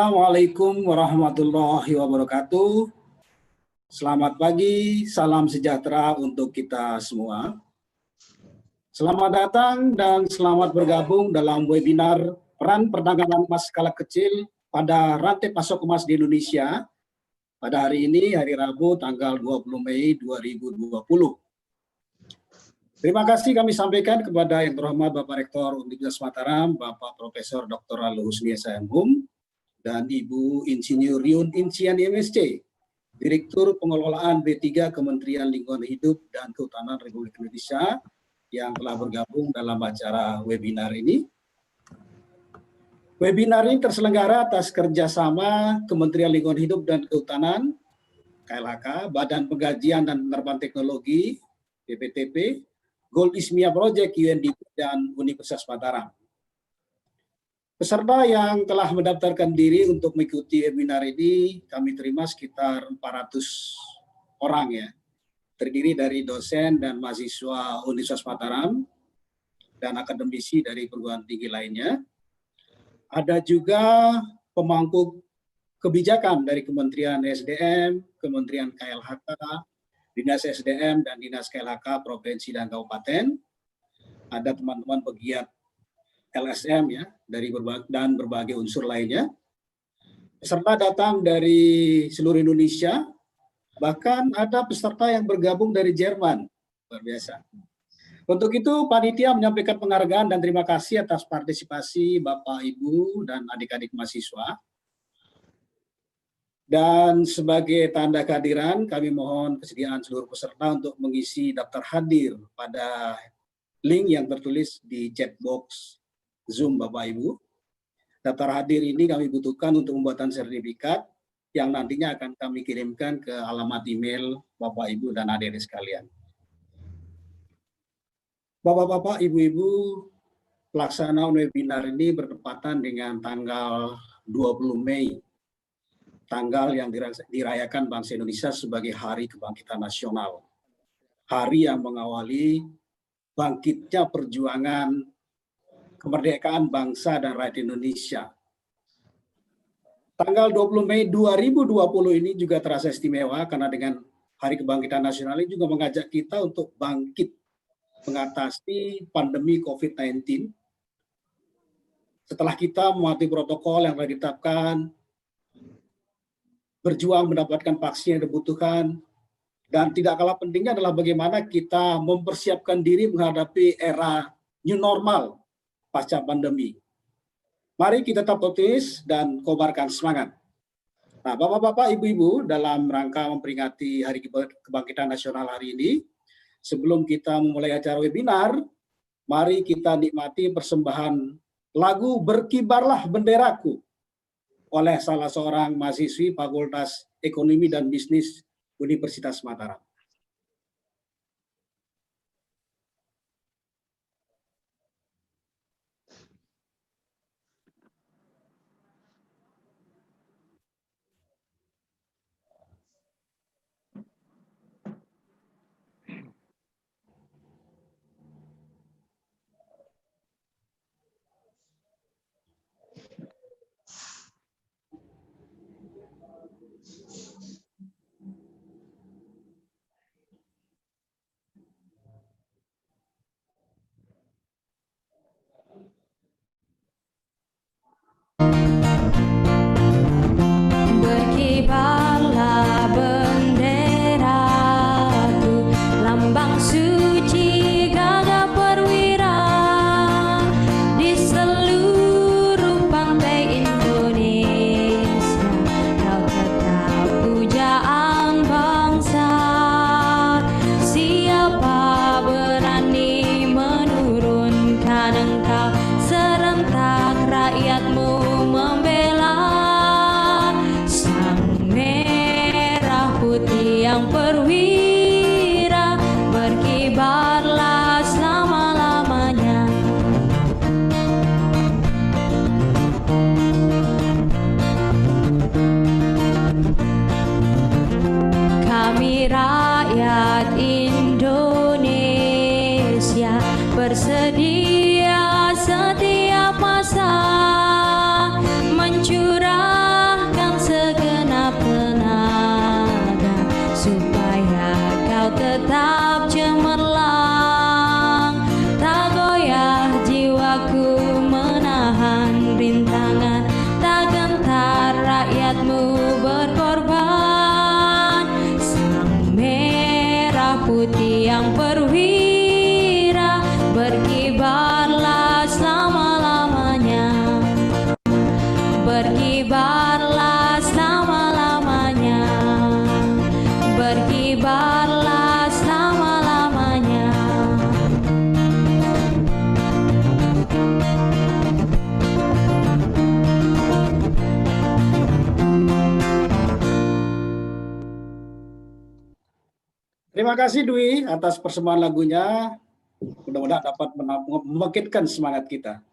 Assalamualaikum warahmatullahi wabarakatuh. Selamat pagi, salam sejahtera untuk kita semua. Selamat datang dan selamat bergabung dalam webinar Peran Perdagangan Emas Skala Kecil pada Rantai Pasok Emas di Indonesia pada hari ini, hari Rabu, tanggal 20 Mei 2020. Terima kasih kami sampaikan kepada Yang Terhormat Bapak Rektor Universitas Mataram, Bapak Profesor Dr. Alu Husni SMHUM, dan Ibu Insinyur Yun Incian MSc, Direktur Pengelolaan B3 Kementerian Lingkungan Hidup dan Kehutanan Republik Indonesia yang telah bergabung dalam acara webinar ini. Webinar ini terselenggara atas kerjasama Kementerian Lingkungan Hidup dan Kehutanan, KLHK, Badan Pengkajian dan Penerapan Teknologi, BPTP, Gold Ismia Project, UNDP, dan Universitas Mataram. Peserta yang telah mendaftarkan diri untuk mengikuti webinar ini, kami terima sekitar 400 orang ya. Terdiri dari dosen dan mahasiswa Universitas Mataram dan akademisi dari perguruan tinggi lainnya. Ada juga pemangku kebijakan dari Kementerian SDM, Kementerian KLHK, Dinas SDM dan Dinas KLHK Provinsi dan Kabupaten. Ada teman-teman pegiat LSM ya dari berbagai unsur lainnya. Peserta datang dari seluruh Indonesia, bahkan ada peserta yang bergabung dari Jerman, luar biasa. Untuk itu panitia menyampaikan penghargaan dan terima kasih atas partisipasi Bapak, Ibu, dan adik-adik mahasiswa. Dan sebagai tanda kehadiran, kami mohon kesediaan seluruh peserta untuk mengisi daftar hadir pada link yang tertulis di chat box Zoom Bapak Ibu. Daftar hadir ini kami butuhkan untuk pembuatan sertifikat yang nantinya akan kami kirimkan ke alamat email Bapak Ibu dan adik-adik sekalian. Bapak-bapak, Ibu-ibu, pelaksanaan webinar ini bertepatan dengan tanggal 20 Mei, tanggal yang dirayakan bangsa Indonesia sebagai Hari Kebangkitan Nasional. Hari yang mengawali bangkitnya perjuangan kemerdekaan bangsa dan rakyat Indonesia. Tanggal 20 Mei 2020 ini juga terasa istimewa karena dengan Hari Kebangkitan Nasional ini juga mengajak kita untuk bangkit mengatasi pandemi COVID-19. Setelah kita mematuhi protokol yang telah ditetapkan, berjuang mendapatkan vaksin yang dibutuhkan, dan tidak kalah pentingnya adalah bagaimana kita mempersiapkan diri menghadapi era new normal pasca pandemi. Mari kita tetap optimis dan kobarkan semangat. Nah, Bapak-bapak, Ibu-ibu, dalam rangka memperingati Hari Kebangkitan Nasional hari ini, sebelum kita memulai acara webinar, mari kita nikmati persembahan lagu Berkibarlah Benderaku oleh salah seorang mahasiswi Fakultas Ekonomi dan Bisnis Universitas Mataram. Berkibarlah benderaku, lambang suci gagah perwira di seluruh pantai Indonesia. Kau tetap pujaan bangsa. Siapa berani menurunkan engkau? Serentak rakyatmu membela yang perwira, berkibarlah selama-lamanya. Kami rakyat Indonesia bersedia setiap masa mencurahkan Terima kasih Dwi atas persembahan lagunya. Mudah-mudahan dapat membangkitkan semangat kita.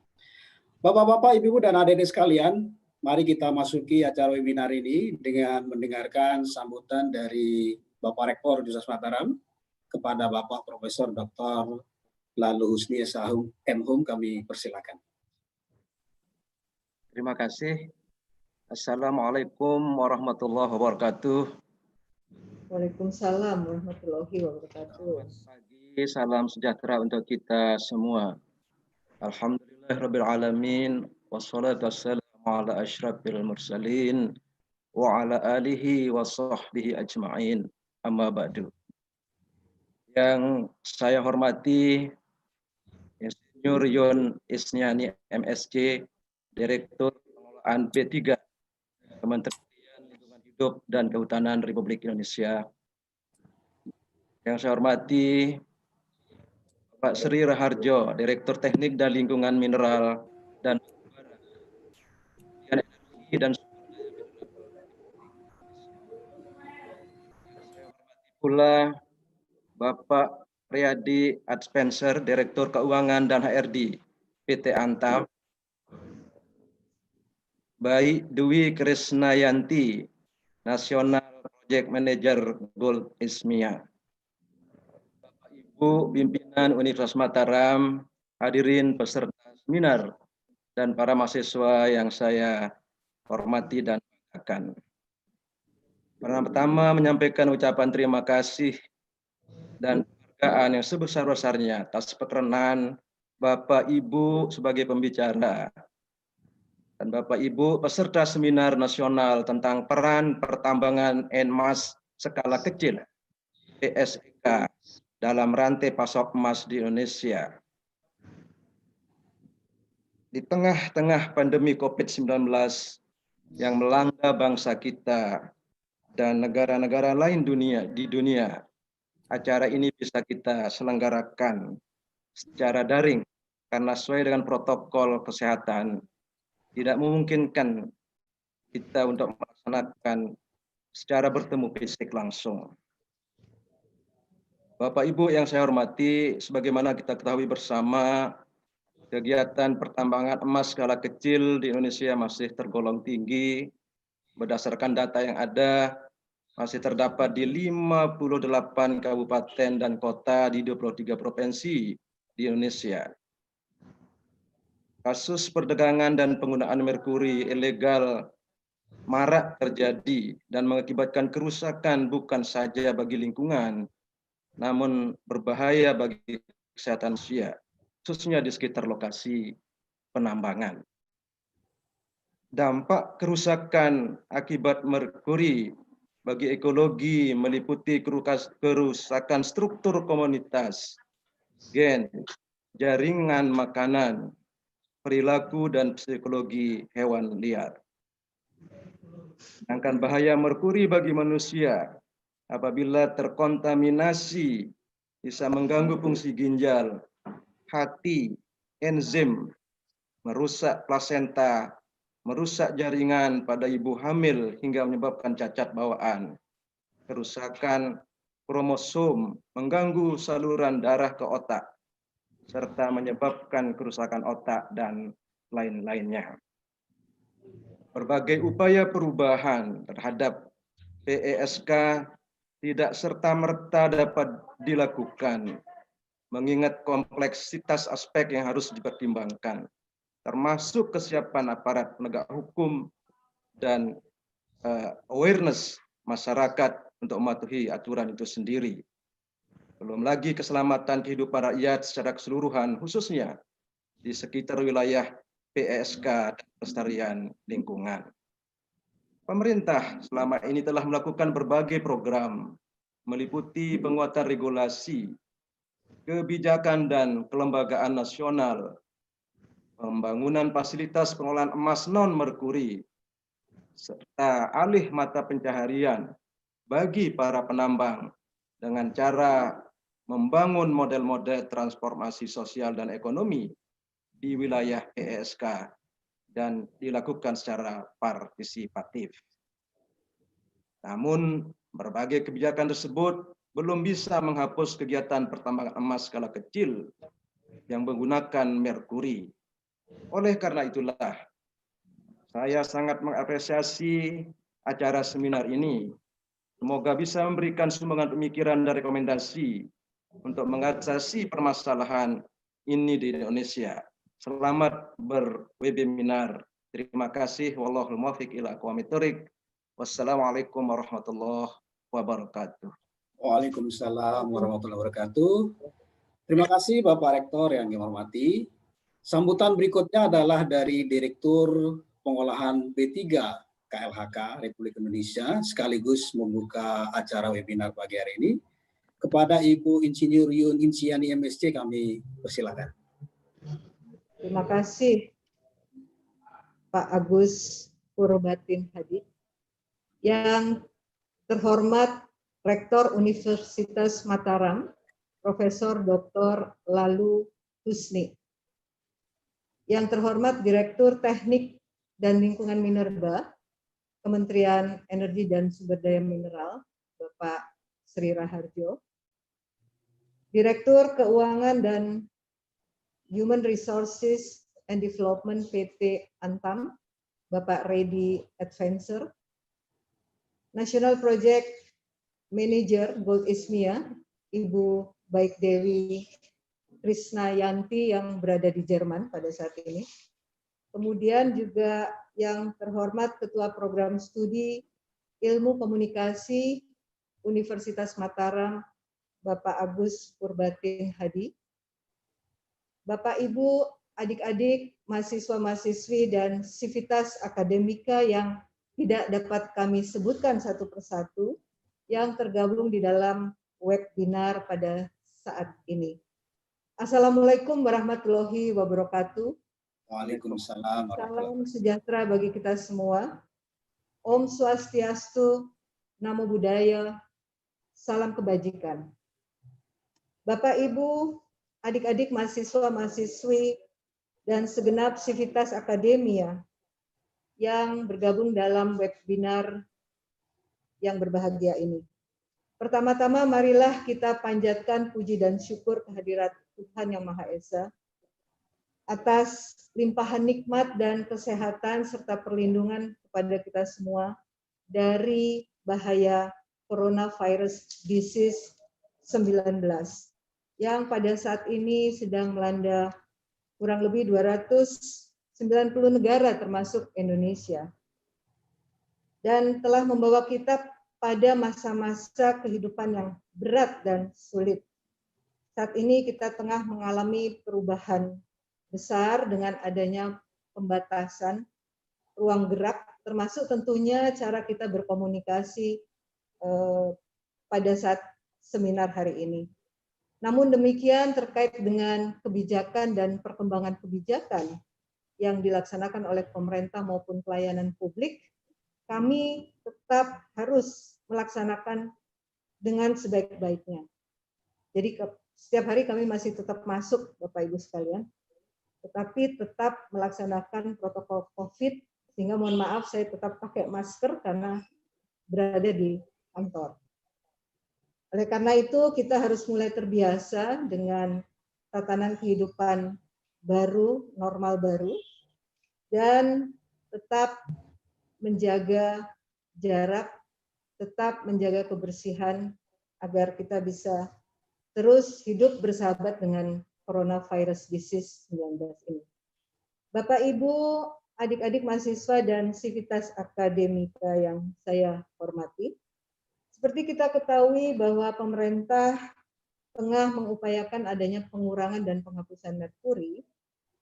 Bapak-bapak, ibu-ibu, dan adik-adik sekalian, mari kita masuki acara webinar ini dengan mendengarkan sambutan dari Bapak Rektor Universitas Mataram kepada Bapak Profesor Dr. Lalu Husni Sahum MHum, kami persilakan. Terima kasih. Assalamualaikum warahmatullahi wabarakatuh. Waalaikumsalam warahmatullahi wabarakatuh. Selamat pagi, salam sejahtera untuk kita semua. Alhamdulillahirabbil alamin wassalatu wassalamu ala asyrafil mursalin wa ala alihi wa sahbihi ajma'in. Amma ba'du. Yang saya hormati Insinyur Yon Isniani MSc, Direktur Pengelolaan B3 Kementerian Lingkungan Hidup dan Kehutanan Republik Indonesia. Yang saya hormati Pak Sri Raharjo, Direktur Teknik dan Lingkungan Mineral dan Energi dan Sumber Daya Mineral. Saya hormati pula Bapak Riyadi Adspencer, Direktur Keuangan dan HRD PT Antam. Baik Dwi Krisnayanti, National Project Manager Gold Ismia. Bapak Ibu pimpinan Universitas Mataram, hadirin peserta seminar, dan para mahasiswa yang saya hormati dan banggakan. Pertama menyampaikan ucapan terima kasih dan penghargaan yang sebesar-besarnya atas perkenan Bapak Ibu sebagai pembicara dan Bapak Ibu peserta seminar nasional tentang peran pertambangan emas skala kecil PSEK dalam rantai pasok emas di Indonesia. Di tengah-tengah pandemi COVID-19 yang melanda bangsa kita dan negara-negara lain di dunia, acara ini bisa kita selenggarakan secara daring karena sesuai dengan protokol kesehatan. Tidak memungkinkan kita untuk melaksanakan secara bertemu fisik langsung. Bapak Ibu yang saya hormati, sebagaimana kita ketahui bersama, kegiatan pertambangan emas skala kecil di Indonesia masih tergolong tinggi. Berdasarkan data yang ada, masih terdapat di 58 kabupaten dan kota di 23 provinsi di Indonesia. Kasus perdagangan dan penggunaan merkuri ilegal marak terjadi dan mengakibatkan kerusakan bukan saja bagi lingkungan, namun berbahaya bagi kesehatan manusia, khususnya di sekitar lokasi penambangan. Dampak kerusakan akibat merkuri bagi ekologi meliputi kerusakan struktur komunitas, gen, jaringan makanan, perilaku dan psikologi hewan liar. Sedangkan bahaya merkuri bagi manusia apabila terkontaminasi bisa mengganggu fungsi ginjal, hati, enzim, merusak plasenta, merusak jaringan pada ibu hamil hingga menyebabkan cacat bawaan, kerusakan kromosom, mengganggu saluran darah ke otak, serta menyebabkan kerusakan otak dan lain-lainnya. Berbagai upaya perubahan terhadap PESK tidak serta-merta dapat dilakukan, mengingat kompleksitas aspek yang harus dipertimbangkan, termasuk kesiapan aparat penegak hukum dan awareness masyarakat untuk mematuhi aturan itu sendiri. Belum lagi keselamatan kehidupan rakyat secara keseluruhan, khususnya di sekitar wilayah PESK dan pelestarian lingkungan. Pemerintah selama ini telah melakukan berbagai program, meliputi penguatan regulasi, kebijakan dan kelembagaan nasional, pembangunan fasilitas pengolahan emas non-merkuri, serta alih mata pencaharian bagi para penambang dengan cara membangun model-model transformasi sosial dan ekonomi di wilayah PESK dan dilakukan secara partisipatif. Namun, berbagai kebijakan tersebut belum bisa menghapus kegiatan pertambangan emas skala kecil yang menggunakan merkuri. Oleh karena itulah, saya sangat mengapresiasi acara seminar ini. Semoga bisa memberikan sumbangan pemikiran dan rekomendasi untuk mengatasi permasalahan ini di Indonesia. Selamat berwebinar. Terima kasih. Wallahul muwaffiq ila aqwamit thoriq. Wassalamualaikum warahmatullahi wabarakatuh. Waalaikumsalam warahmatullahi wabarakatuh. Terima kasih Bapak Rektor yang kami hormati. Sambutan berikutnya adalah dari Direktur Pengolahan B3 KLHK Republik Indonesia, sekaligus membuka acara webinar pagi hari ini. Kepada Ibu Insinyur Yun Insiani MSc kami persilakan. Terima kasih Pak Agus Purbatin Hadi. Yang terhormat Rektor Universitas Mataram, Profesor Dr. Lalu Husni. Yang terhormat Direktur Teknik dan Lingkungan Minerba, Kementerian Energi dan Sumber Daya Mineral, Bapak Sri Raharjo. Direktur Keuangan dan Human Resources and Development PT Antam, Bapak Reddy Adventure. National Project Manager Gold Ismia, Ibu Baik Dewi Krisnayanti yang berada di Jerman pada saat ini. Kemudian juga yang terhormat Ketua Program Studi Ilmu Komunikasi Universitas Mataram, Bapak Agus Purbatin Hadi. Bapak Ibu, adik-adik, mahasiswa-mahasiswi dan sivitas akademika yang tidak dapat kami sebutkan satu persatu yang tergabung di dalam webinar pada saat ini. Assalamualaikum warahmatullahi wabarakatuh. Waalaikumsalam Salam warahmatullahi sejahtera bagi kita semua. Om Swastiastu, Namo Buddhaya, salam kebajikan. Bapak Ibu, adik-adik mahasiswa-mahasiswi dan segenap sivitas akademia yang bergabung dalam webinar yang berbahagia ini. Pertama-tama marilah kita panjatkan puji dan syukur kehadirat Tuhan Yang Maha Esa atas limpahan nikmat dan kesehatan serta perlindungan kepada kita semua dari bahaya coronavirus disease 19 yang pada saat ini sedang melanda kurang lebih 290 negara termasuk Indonesia dan telah membawa kita pada masa-masa kehidupan yang berat dan sulit. Saat ini kita tengah mengalami perubahan besar dengan adanya pembatasan ruang gerak, termasuk tentunya cara kita berkomunikasi pada saat seminar hari ini. Namun demikian terkait dengan kebijakan dan perkembangan kebijakan yang dilaksanakan oleh pemerintah maupun pelayanan publik, kami tetap harus melaksanakan dengan sebaik-baiknya. Jadi setiap hari kami masih tetap masuk, Bapak Ibu sekalian, tetapi tetap melaksanakan protokol COVID, sehingga mohon maaf saya tetap pakai masker karena berada di kantor. Oleh karena itu kita harus mulai terbiasa dengan tatanan kehidupan baru, normal baru, dan tetap menjaga jarak, tetap menjaga kebersihan agar kita bisa terus hidup bersahabat dengan coronavirus disease 19 ini. Bapak, Ibu, adik-adik mahasiswa dan sivitas akademika yang saya hormati, seperti kita ketahui bahwa pemerintah tengah mengupayakan adanya pengurangan dan penghapusan merkuri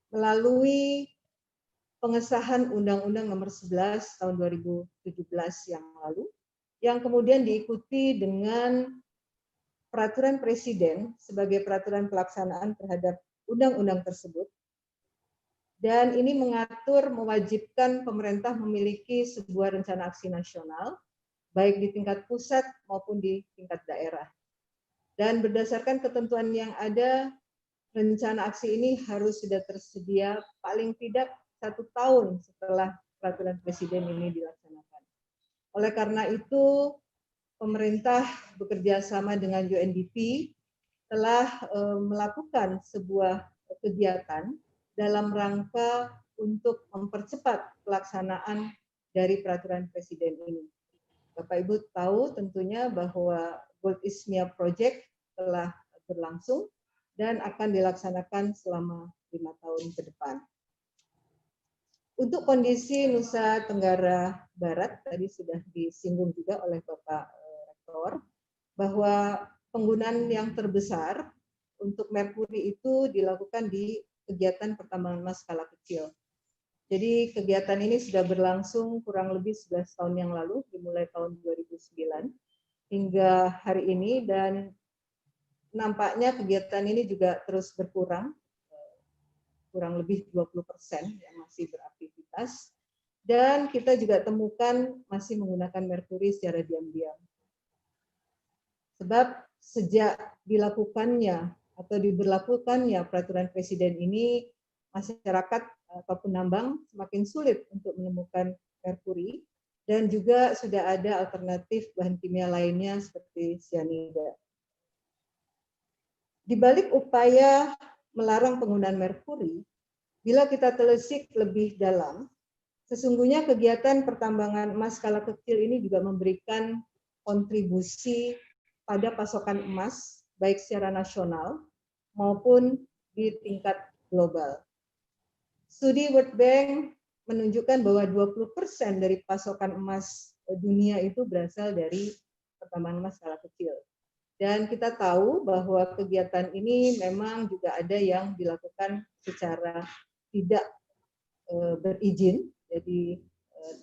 melalui pengesahan Undang-Undang Nomor 11 Tahun 2017 yang lalu, yang kemudian diikuti dengan Peraturan Presiden sebagai peraturan pelaksanaan terhadap undang-undang tersebut. Dan ini mengatur mewajibkan pemerintah memiliki sebuah rencana aksi nasional, baik di tingkat pusat maupun di tingkat daerah. Dan berdasarkan ketentuan yang ada, rencana aksi ini harus sudah tersedia paling tidak 1 tahun setelah peraturan Presiden ini dilaksanakan. Oleh karena itu, pemerintah bekerja sama dengan UNDP telah melakukan sebuah kegiatan dalam rangka untuk mempercepat pelaksanaan dari peraturan presiden ini. Bapak Ibu tahu tentunya bahwa Gold Ismia Project telah berlangsung dan akan dilaksanakan selama 5 tahun ke depan. Untuk kondisi Nusa Tenggara Barat, tadi sudah disinggung juga oleh Bapak Rektor, bahwa penggunaan yang terbesar untuk merkuri itu dilakukan di kegiatan pertambangan emas skala kecil. Jadi kegiatan ini sudah berlangsung kurang lebih 11 tahun yang lalu, dimulai tahun 2009 hingga hari ini, dan nampaknya kegiatan ini juga terus berkurang, kurang lebih 20% yang masih beraktivitas, dan kita juga temukan masih menggunakan merkuri secara diam-diam. Sebab sejak dilakukannya atau diberlakukannya peraturan presiden ini, masyarakat atau penambang semakin sulit untuk menemukan merkuri, dan juga sudah ada alternatif bahan kimia lainnya seperti sianida. Di balik upaya melarang penggunaan merkuri, bila kita telisik lebih dalam, sesungguhnya kegiatan pertambangan emas skala kecil ini juga memberikan kontribusi pada pasokan emas, baik secara nasional maupun di tingkat global. Studi World Bank menunjukkan bahwa 20% dari pasokan emas dunia itu berasal dari pertambangan emas skala kecil. Dan kita tahu bahwa kegiatan ini memang juga ada yang dilakukan secara tidak berizin, jadi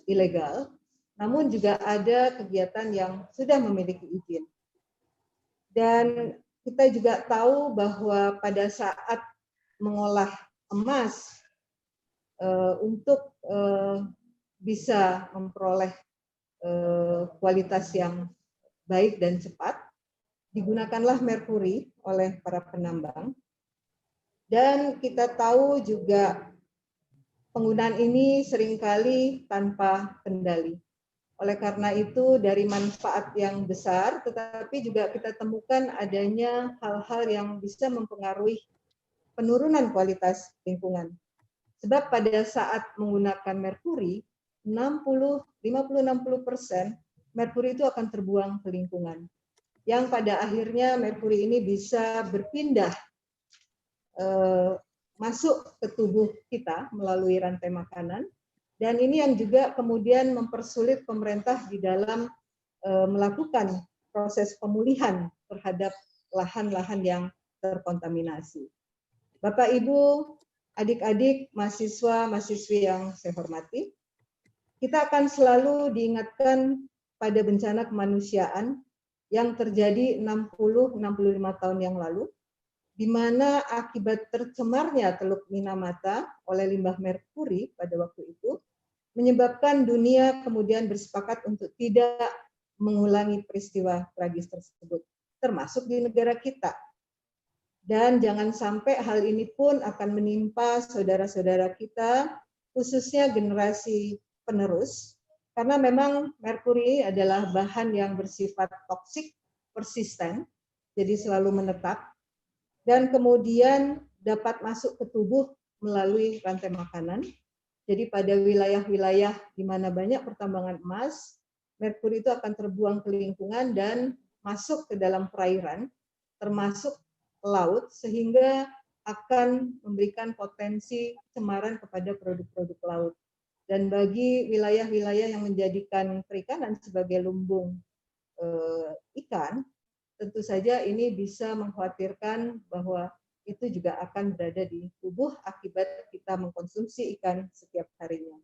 ilegal, namun juga ada kegiatan yang sudah memiliki izin. Dan kita juga tahu bahwa pada saat mengolah emas untuk bisa memperoleh kualitas yang baik dan cepat, digunakanlah merkuri oleh para penambang. Dan kita tahu juga penggunaan ini seringkali tanpa kendali. Oleh karena itu, dari manfaat yang besar, tetapi juga kita temukan adanya hal-hal yang bisa mempengaruhi penurunan kualitas lingkungan. Sebab pada saat menggunakan merkuri, 50-60% merkuri itu akan terbuang ke lingkungan. Yang pada akhirnya merkuri ini bisa berpindah masuk ke tubuh kita melalui rantai makanan, dan ini yang juga kemudian mempersulit pemerintah di dalam melakukan proses pemulihan terhadap lahan-lahan yang terkontaminasi. Bapak, Ibu, adik-adik, mahasiswa-mahasiswi yang saya hormati, kita akan selalu diingatkan pada bencana kemanusiaan yang terjadi 60-65 tahun yang lalu, di mana akibat tercemarnya Teluk Minamata oleh limbah merkuri pada waktu itu, menyebabkan dunia kemudian bersepakat untuk tidak mengulangi peristiwa tragis tersebut, termasuk di negara kita. Dan jangan sampai hal ini pun akan menimpa saudara-saudara kita, khususnya generasi penerus, karena memang merkuri adalah bahan yang bersifat toksik, persisten, jadi selalu menetap, dan kemudian dapat masuk ke tubuh melalui rantai makanan. Jadi pada wilayah-wilayah di mana banyak pertambangan emas, merkuri itu akan terbuang ke lingkungan dan masuk ke dalam perairan, termasuk laut, sehingga akan memberikan potensi cemaran kepada produk-produk laut. Dan bagi wilayah-wilayah yang menjadikan perikanan sebagai lumbung ikan, tentu saja ini bisa mengkhawatirkan bahwa itu juga akan berada di tubuh akibat kita mengkonsumsi ikan setiap harinya.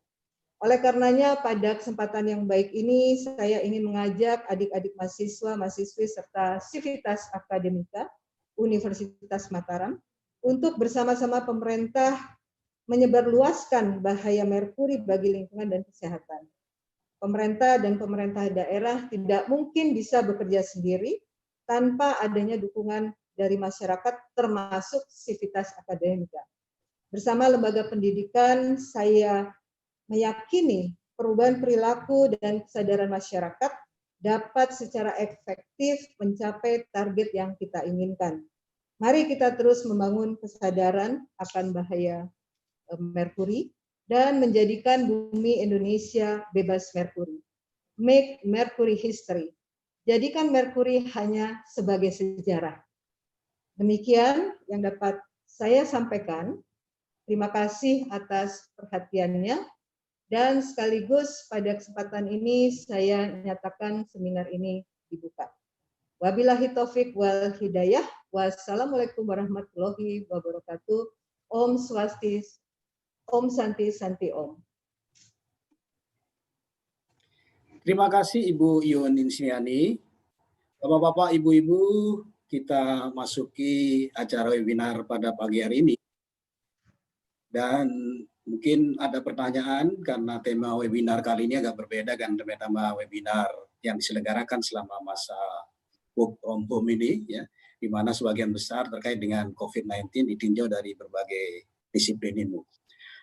Oleh karenanya, pada kesempatan yang baik ini, saya ingin mengajak adik-adik mahasiswa, mahasiswi, serta Sivitas Akademika Universitas Mataram untuk bersama-sama pemerintah menyebarluaskan bahaya merkuri bagi lingkungan dan kesehatan. Pemerintah dan pemerintah daerah tidak mungkin bisa bekerja sendiri tanpa adanya dukungan dari masyarakat, termasuk Sivitas Akademika. Bersama lembaga pendidikan, saya meyakini perubahan perilaku dan kesadaran masyarakat dapat secara efektif mencapai target yang kita inginkan. Mari kita terus membangun kesadaran akan bahaya merkuri dan menjadikan bumi Indonesia bebas merkuri. Make Mercury history. Jadikan merkuri hanya sebagai sejarah. Demikian yang dapat saya sampaikan. Terima kasih atas perhatiannya. Dan sekaligus pada kesempatan ini saya nyatakan seminar ini dibuka. Wabillahi taufik wal hidayah. Wassalamualaikum warahmatullahi wabarakatuh. Om Swastiastu. Om Santi Santi Om. Terima kasih Ibu Yunin Sriani. Bapak-bapak, Ibu-ibu, kita masuki acara webinar pada pagi hari ini. Dan mungkin ada pertanyaan karena tema webinar kali ini agak berbeda dengan tema webinar yang diselenggarakan selama masa work from home ini, ya, di mana sebagian besar terkait dengan COVID-19 ditinjau dari berbagai disiplin ilmu.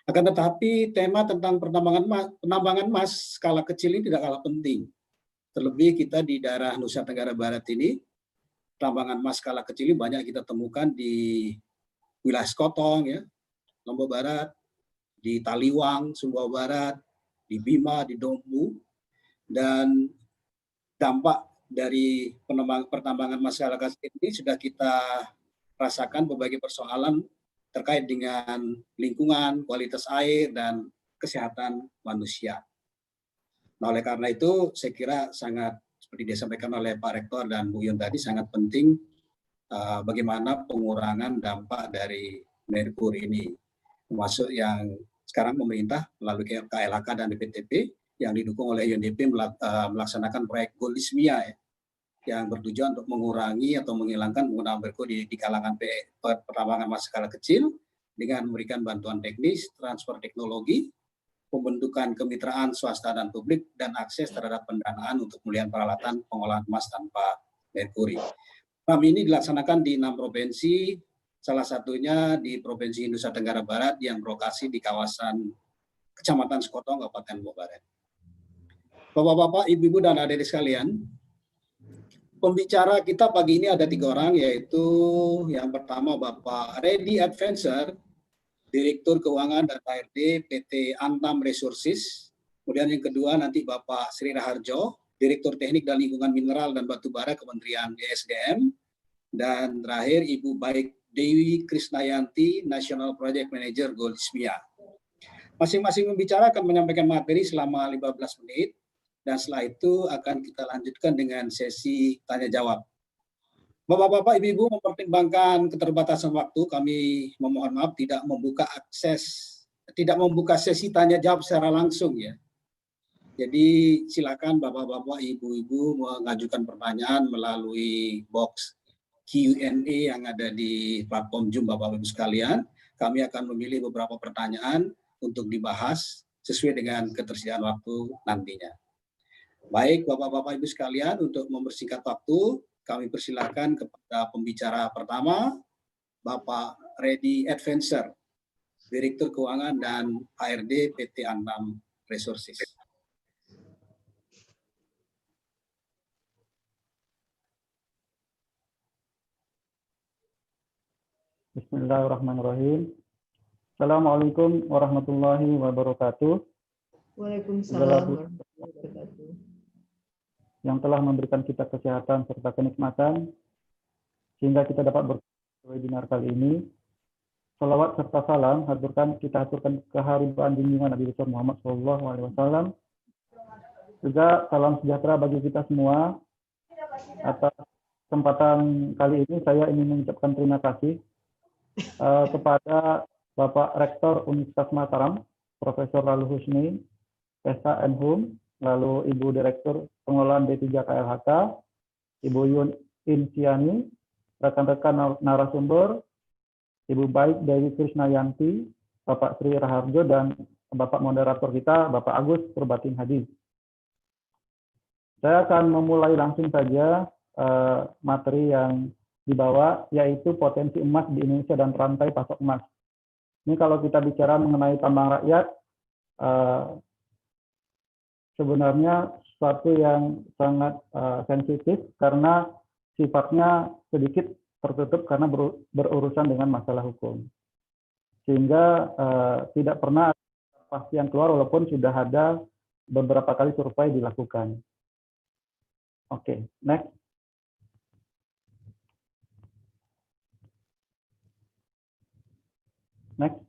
Akan tetapi tema tentang penambangan emas skala kecil ini tidak kalah penting. Terlebih kita di daerah Nusa Tenggara Barat ini, penambangan emas skala kecil ini banyak kita temukan di wilayah Sekotong, ya, Lombok Barat, di Taliwang, Sumbawa Barat, di Bima, di Dompu, dan dampak dari pertambangan emas skala kecil ini sudah kita rasakan berbagai persoalan terkait dengan lingkungan, kualitas air, dan kesehatan manusia. Nah, oleh karena itu, saya kira sangat, seperti disampaikan oleh Pak Rektor dan Bu Yun tadi, sangat penting bagaimana pengurangan dampak dari merkuri ini. Termasuk yang sekarang pemerintah melalui KLHK dan BPTP yang didukung oleh UNDP melaksanakan proyek Golismia, ya, yang bertujuan untuk mengurangi atau menghilangkan penggunaan merkuri di kalangan pertambangan emas skala kecil dengan memberikan bantuan teknis, transfer teknologi, pembentukan kemitraan swasta dan publik, dan akses terhadap pendanaan untuk pemulihan peralatan pengolahan emas tanpa merkuri. Program ini dilaksanakan di 6 provinsi, salah satunya di Provinsi Nusa Tenggara Barat yang berlokasi di kawasan Kecamatan Sekotong, Kabupaten Lombok Barat. Bapak-bapak, ibu-ibu, dan adik-adik sekalian, pembicara kita pagi ini ada 3 orang, yaitu yang pertama Bapak Reddy Adventure, Direktur Keuangan dan HRD PT Antam Resources. Kemudian yang kedua nanti Bapak Sri Raharjo, Direktur Teknik dan Lingkungan Mineral dan Batubara Kementerian ESDM. Dan terakhir Ibu Baik Dewi Krisnayanti, National Project Manager Golismia. Masing-masing pembicara akan menyampaikan materi selama 15 menit. Dan setelah itu akan kita lanjutkan dengan sesi tanya-jawab. Bapak-bapak, ibu-ibu, mempertimbangkan keterbatasan waktu, kami memohon maaf tidak membuka sesi tanya-jawab secara langsung, ya. Jadi silakan bapak-bapak, ibu-ibu mengajukan pertanyaan melalui box Q&A yang ada di platform Zoom, bapak-ibu sekalian. Kami akan memilih beberapa pertanyaan untuk dibahas sesuai dengan ketersediaan waktu nantinya. Baik, Bapak-Bapak Ibu sekalian, untuk mempersingkat waktu, kami persilakan kepada pembicara pertama, Bapak Reddy Adventure, Direktur Keuangan dan HRD PT Antam Resources. Bismillahirrahmanirrahim. Assalamualaikum warahmatullahi wabarakatuh. Waalaikumsalam warahmatullahi wabarakatuh. Yang telah memberikan kita kesehatan serta kenikmatan sehingga kita dapat berwebinar kali ini. Salawat serta salam kita aturkan keharibaan junjungan Nabi besar Muhammad SAW. Juga salam sejahtera bagi kita semua. Atas kesempatan kali ini saya ingin mengucapkan terima kasih kepada Bapak Rektor Universitas Mataram, Profesor Lalu Husni, SHM, lalu Ibu Direktur Pengelolaan D3 KLHK, Ibu Yunin Sriani, rekan-rekan narasumber, Ibu Baik Dewi Krisnayanti, Bapak Sri Raharjo, dan Bapak moderator kita, Bapak Agus Purbatin Hadi. Saya akan memulai langsung saja materi yang dibawa, yaitu potensi emas di Indonesia dan rantai pasok emas. Ini kalau kita bicara mengenai tambang rakyat, sebenarnya sesuatu yang sangat sensitif karena sifatnya sedikit tertutup karena berurusan dengan masalah hukum. Sehingga tidak pernah ada kepastian keluar walaupun sudah ada beberapa kali survei dilakukan. Oke, next. Next.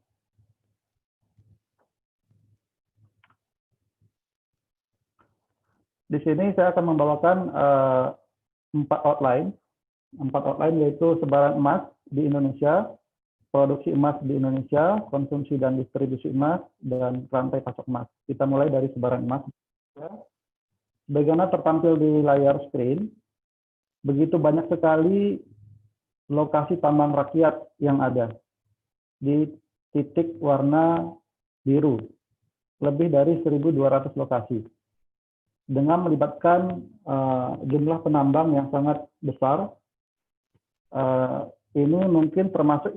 Di sini saya akan membawakan 4 outline. 4 outline yaitu sebaran emas di Indonesia, produksi emas di Indonesia, konsumsi dan distribusi emas, dan rantai pasok emas. Kita mulai dari sebaran emas. Sebagaimana tertampil di layar screen, begitu banyak sekali lokasi tambang rakyat yang ada di titik warna biru, lebih dari 1.200 lokasi. Dengan melibatkan jumlah penambang yang sangat besar, ini mungkin termasuk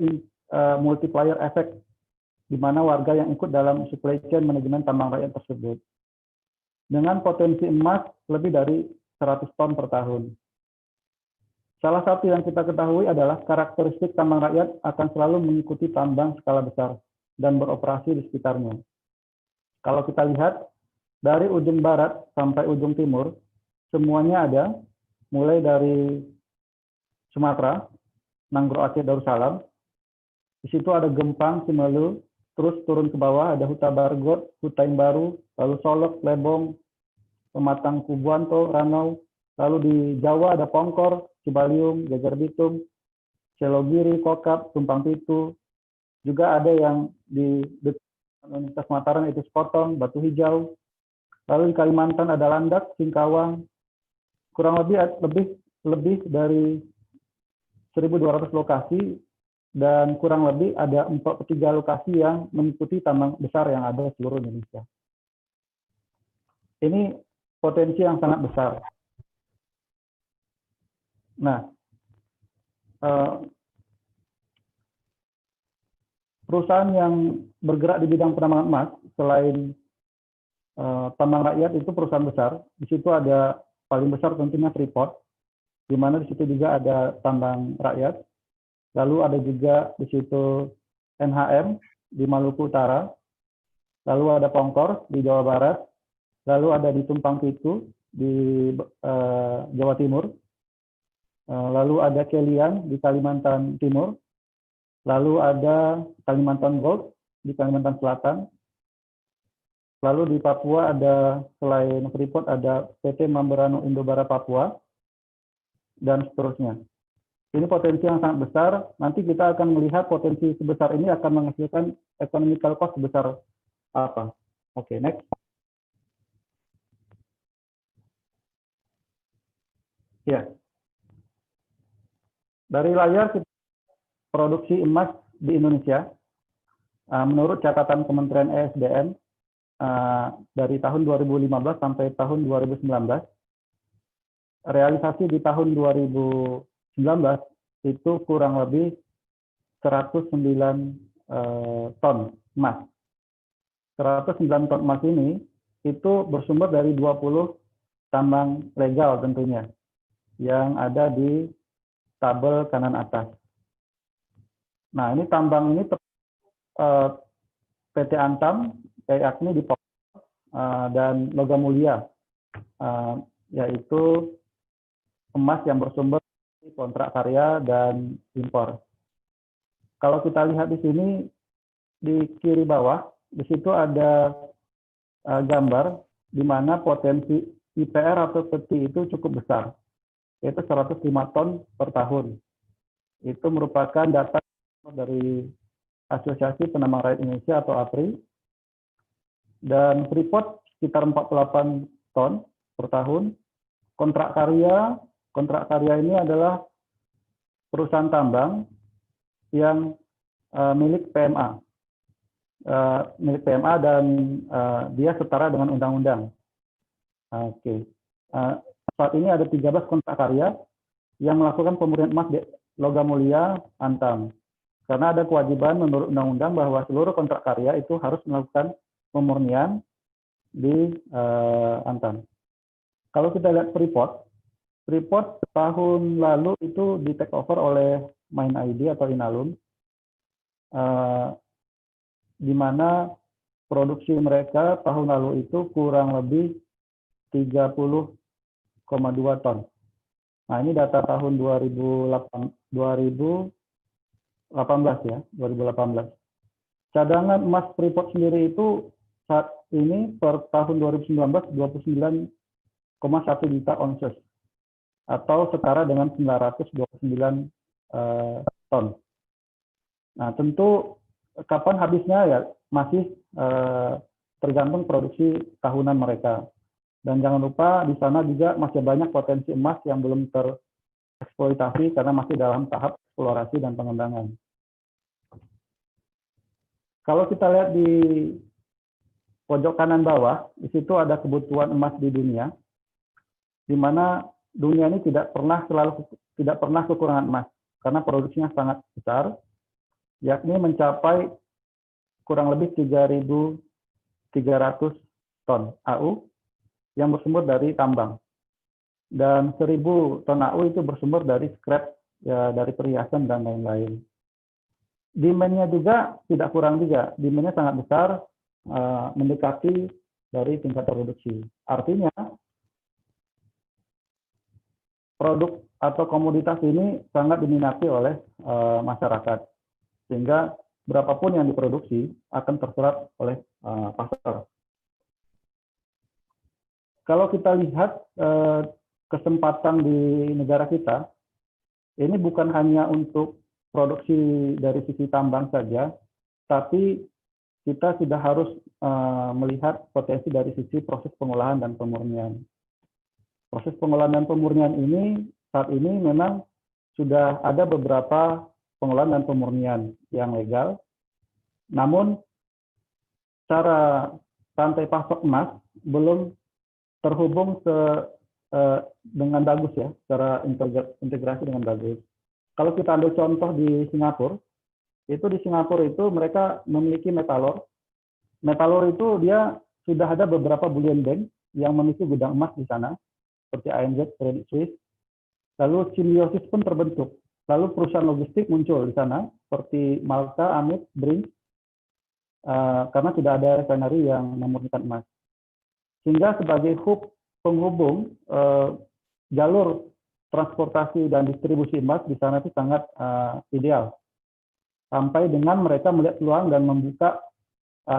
multiplier effect, di mana warga yang ikut dalam supply chain manajemen tambang rakyat tersebut. Dengan potensi emas lebih dari 100 ton per tahun. Salah satu yang kita ketahui adalah karakteristik tambang rakyat akan selalu mengikuti tambang skala besar dan beroperasi di sekitarnya. Kalau kita lihat, dari ujung barat sampai ujung timur, semuanya ada, mulai dari Sumatera, Nanggro Aceh Darussalam, di situ ada Gempang, Simelu, terus turun ke bawah ada Huta Bargot, Huta Baru, lalu Solok, Lebong, Pematang Kubuanto, Ranau, lalu di Jawa ada Pongkor, Cibaliung, Geger Bitung, Celogiri, Kokap, Tumpang Pitu, juga ada yang di Universitas Mataram itu Sepotong, Batu Hijau, lalu di Kalimantan ada Landak, Singkawang, kurang lebih dari 1.200 lokasi, dan kurang lebih ada 43 lokasi yang mengikuti tambang besar yang ada di seluruh Indonesia. Ini potensi yang sangat besar. Nah, perusahaan yang bergerak di bidang penambangan emas selain tambang rakyat itu perusahaan besar. Di situ ada paling besar tentunya Freeport, di mana di situ juga ada tambang rakyat. Lalu ada juga di situ NHM di Maluku Utara. Lalu ada Pongkor di Jawa Barat. Lalu ada di Tumpang Pitu di Jawa Timur. Lalu ada Kelian di Kalimantan Timur. Lalu ada Kalimantan Gold di Kalimantan Selatan. Lalu di Papua ada, selain Freeport, ada PT Mamberano Indobara Papua, dan seterusnya. Ini potensi yang sangat besar. Nanti kita akan melihat potensi sebesar ini akan menghasilkan economical cost sebesar apa. Oke, next. Ya. Dari layar produksi emas di Indonesia, menurut catatan Kementerian ESDM, dari tahun 2015 sampai tahun 2019, realisasi di tahun 2019 itu kurang lebih 109 ton emas. 109 ton emas ini itu bersumber dari 20 tambang legal tentunya, yang ada di tabel kanan atas. Nah, ini tambang ini PT Antam, yakni di dan Logam Mulia, yaitu emas yang bersumber dari kontrak karya dan impor. Kalau kita lihat di sini, di kiri bawah, di situ ada gambar di mana potensi IPR atau peti itu cukup besar, yaitu 105 ton per tahun. Itu merupakan data dari Asosiasi Penambang Rakyat Indonesia atau APRI, dan Freeport sekitar 48 ton per tahun. Kontrak karya ini adalah perusahaan tambang yang milik PMA. Milik PMA dan dia setara dengan undang-undang. Oke. Saat ini ada 13 kontrak karya yang melakukan pemurnian emas di Logam Mulia Antam. Karena ada kewajiban menurut undang-undang bahwa seluruh kontrak karya itu harus melakukan pemurnian di Antam. Kalau kita lihat Freeport tahun lalu itu di take over oleh MindID atau Inalum, di mana produksi mereka tahun lalu itu kurang lebih 30,2 ton. Nah, ini data tahun 2018 ya, 2018. Cadangan emas Freeport sendiri itu saat ini per tahun 2019 29,1 juta onces atau setara dengan 929 ton. Nah, tentu kapan habisnya ya masih tergantung produksi tahunan mereka. Dan jangan lupa di sana juga masih banyak potensi emas yang belum tereksploitasi karena masih dalam tahap eksplorasi dan pengembangan. Kalau kita lihat di pojok kanan bawah, di situ ada kebutuhan emas di dunia, di mana dunia ini tidak pernah kekurangan emas karena produksinya sangat besar, yakni mencapai kurang lebih 3.300 ton AU yang bersumber dari tambang. Dan 1.000 ton AU itu bersumber dari scrap, ya, dari perhiasan dan lain-lain. Demand-nya juga tidak kurang juga. Demand-nya sangat besar, mendekati dari tingkat produksi. Artinya, produk atau komoditas ini sangat diminati oleh masyarakat. Sehingga berapapun yang diproduksi akan terserap oleh pasar. Kalau kita lihat kesempatan di negara kita, ini bukan hanya untuk produksi dari sisi tambang saja, tapi kita sudah harus melihat potensi dari sisi proses pengolahan dan pemurnian. Proses pengolahan dan pemurnian ini saat ini memang sudah ada beberapa pengolahan dan pemurnian yang legal, namun cara rantai pasok emas belum terhubung dengan bagus ya, secara integrasi dengan bagus. Kalau kita ambil contoh di Singapura itu mereka memiliki metalor. Metalor itu dia sudah ada beberapa bullion bank yang memiliki gudang emas di sana, seperti ANZ, Credit Suisse. Lalu simbiosis pun terbentuk. Lalu perusahaan logistik muncul di sana, seperti Malta, Amit, Brinks, karena sudah ada refinery yang memurnikan emas. Sehingga sebagai hub penghubung jalur transportasi dan distribusi emas di sana itu sangat ideal. Sampai dengan mereka melihat peluang dan membuka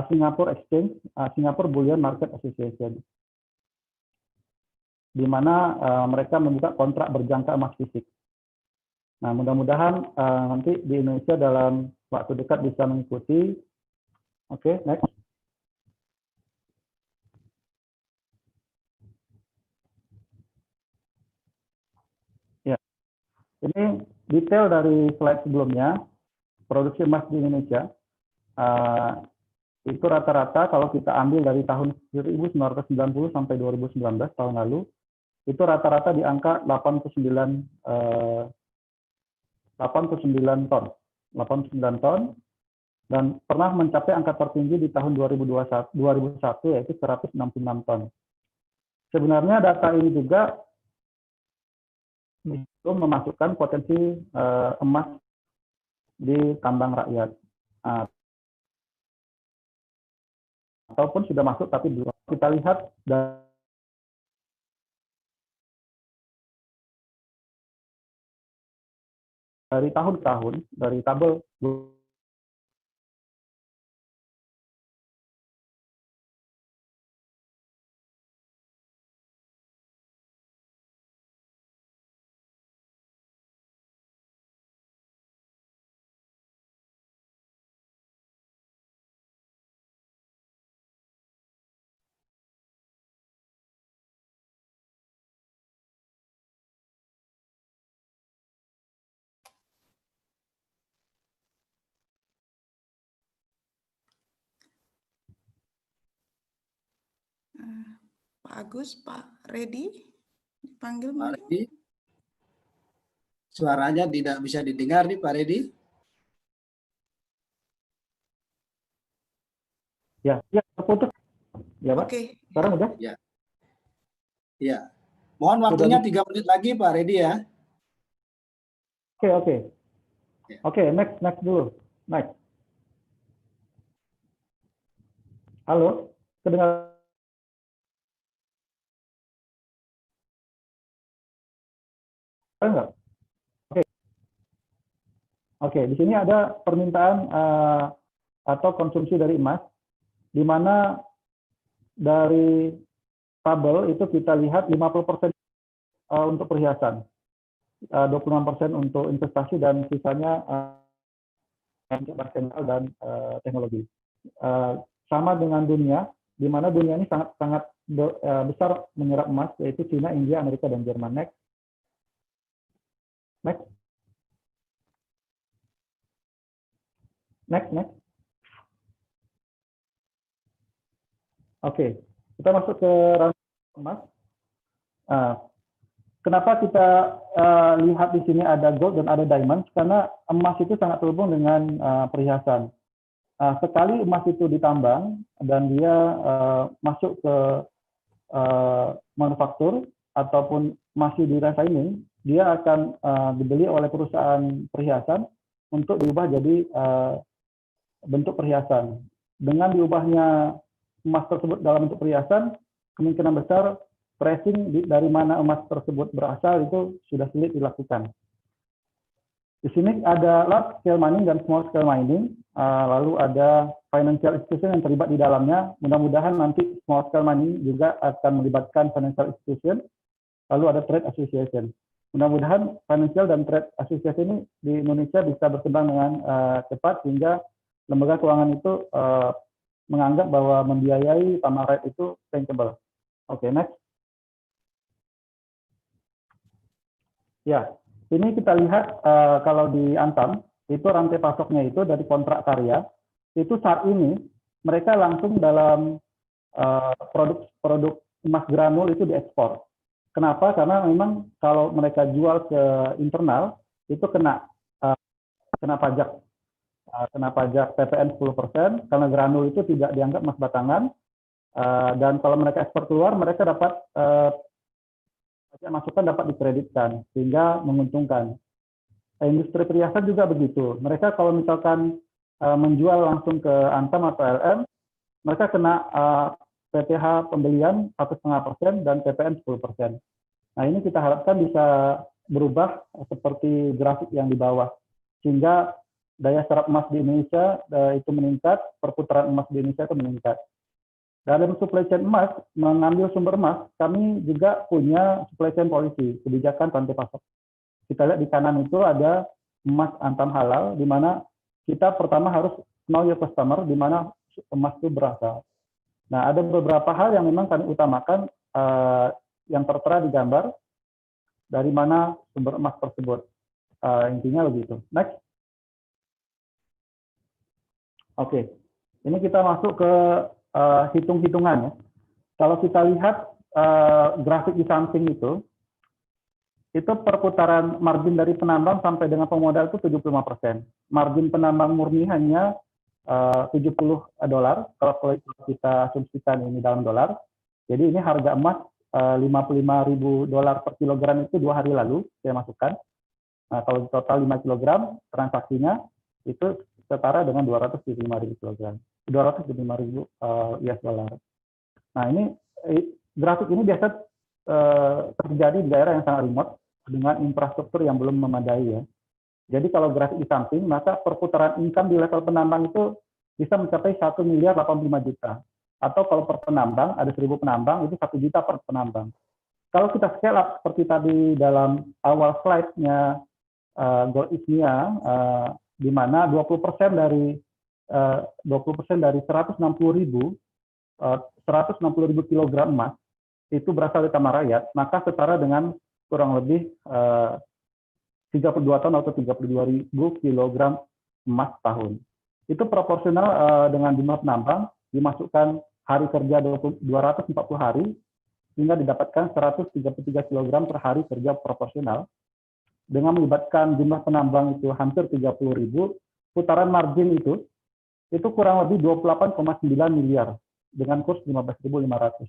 Singapore Exchange, Singapore Bullion Market Association, di mana mereka membuka kontrak berjangka emas fisik. Nah, mudah-mudahan nanti di Indonesia dalam waktu dekat bisa mengikuti. Oke, next. Ini detail dari slide sebelumnya, produksi emas di Indonesia. Itu rata-rata kalau kita ambil dari tahun 1990 sampai 2019 tahun lalu, itu rata-rata di angka 89 ton. 89 ton, dan pernah mencapai angka tertinggi di tahun 2001 yaitu 166 ton. Sebenarnya data ini juga itu memasukkan potensi emas di tambang rakyat, ataupun sudah masuk tapi belum. Kita lihat dari tahun ke tahun, dari tabel Pak Agus, Pak Redi, dipanggil Pak mungkin. Redi, suaranya tidak bisa didengar nih Pak Redi. ya terputus. Ya, Pak. Oke. Sekarang udah? Ya. Ya. Mohon Sudah waktunya 3 menit lagi Pak Redi ya. Oke, next dulu. Next. Halo, kedengar? Enggak? Oke, di sini ada permintaan atau konsumsi dari emas, di mana dari tabel itu kita lihat 50% untuk perhiasan, 26% untuk investasi, dan sisanya untuk marginal dan teknologi. Sama dengan dunia, di mana dunia ini sangat besar menyerap emas, yaitu China, India, Amerika, dan Jerman. Next. Oke, kita masuk ke rantai emas. Kenapa kita lihat di sini ada gold dan ada diamond? Karena emas itu sangat terhubung dengan perhiasan. Sekali emas itu ditambang dan dia masuk ke manufaktur ataupun masih di refining, dia akan dibeli oleh perusahaan perhiasan untuk diubah jadi bentuk perhiasan. Dengan diubahnya emas tersebut dalam bentuk perhiasan, kemungkinan besar tracing dari mana emas tersebut berasal itu sudah sulit dilakukan. Di sini ada large scale mining dan small scale mining, lalu ada financial institution yang terlibat di dalamnya. Mudah-mudahan nanti small scale mining juga akan melibatkan financial institution, lalu ada trade association. Mudah-mudahan financial dan trade association ini di Indonesia bisa berkembang dengan cepat sehingga lembaga keuangan itu menganggap bahwa membiayai Tamarat itu bankable. Oke, next. Ya, ini kita lihat kalau di Antam, itu rantai pasoknya itu dari kontrak karya, itu saat ini mereka langsung dalam produk emas granul itu diekspor. Kenapa? Karena memang kalau mereka jual ke internal, itu kena pajak. Kena pajak PPN 10%, karena granul itu tidak dianggap emas batangan, dan kalau mereka ekspor keluar, mereka dapat pajak masukan dapat dikreditkan, sehingga menguntungkan. Industri perhiasan juga begitu. Mereka kalau misalkan menjual langsung ke Antam atau LM, mereka kena PPh pembelian 1,5% dan PPN 10%. Nah, ini kita harapkan bisa berubah seperti grafik yang di bawah, sehingga daya serap emas di Indonesia itu meningkat, perputaran emas di Indonesia itu meningkat. Dalam supply chain emas, mengambil sumber emas, kami juga punya supply chain policy, kebijakan rantai pasok. Kita lihat di kanan itu ada emas Antam halal, di mana kita pertama harus know your customer, di mana emas itu berasal. Nah, ada beberapa hal yang memang kami utamakan, yang tertera di gambar, dari mana sumber emas tersebut. Intinya begitu. Next. Oke, ini kita masuk ke hitung-hitungan ya. Kalau kita lihat grafik di samping itu perputaran margin dari penambang sampai dengan pemodal itu 75%. Margin penambang murni hanya $70. Kalau kita asumsikan ini dalam dolar. Jadi ini harga emas $55.000 per kilogram itu 2 hari lalu saya masukkan. Nah, kalau total 5 kilogram transaksinya itu setara dengan 275.000 kilogram, 275.000 US dollar. Nah, ini grafik ini biasa terjadi di daerah yang sangat remote dengan infrastruktur yang belum memadai ya. Jadi kalau grafik di samping, maka perputaran income di level penambang itu bisa mencapai 1,085 miliar. Atau kalau per penambang, ada 1.000 penambang, itu 1 juta per penambang. Kalau kita scale up seperti tadi dalam awal slide-nya Gold Ismia, di mana 20% dari 160.000 kilogram emas itu berasal dari Tamar Rakyat, maka setara dengan kurang lebih 32 tahun atau 32.000 kilogram emas tahun. Itu proporsional dengan jumlah penambang, dimasukkan hari kerja 240 hari, sehingga didapatkan 133 kilogram per hari kerja proporsional. Dengan melibatkan jumlah penambang itu hampir 30.000, putaran margin itu kurang lebih 28,9 miliar dengan kurs 15.500.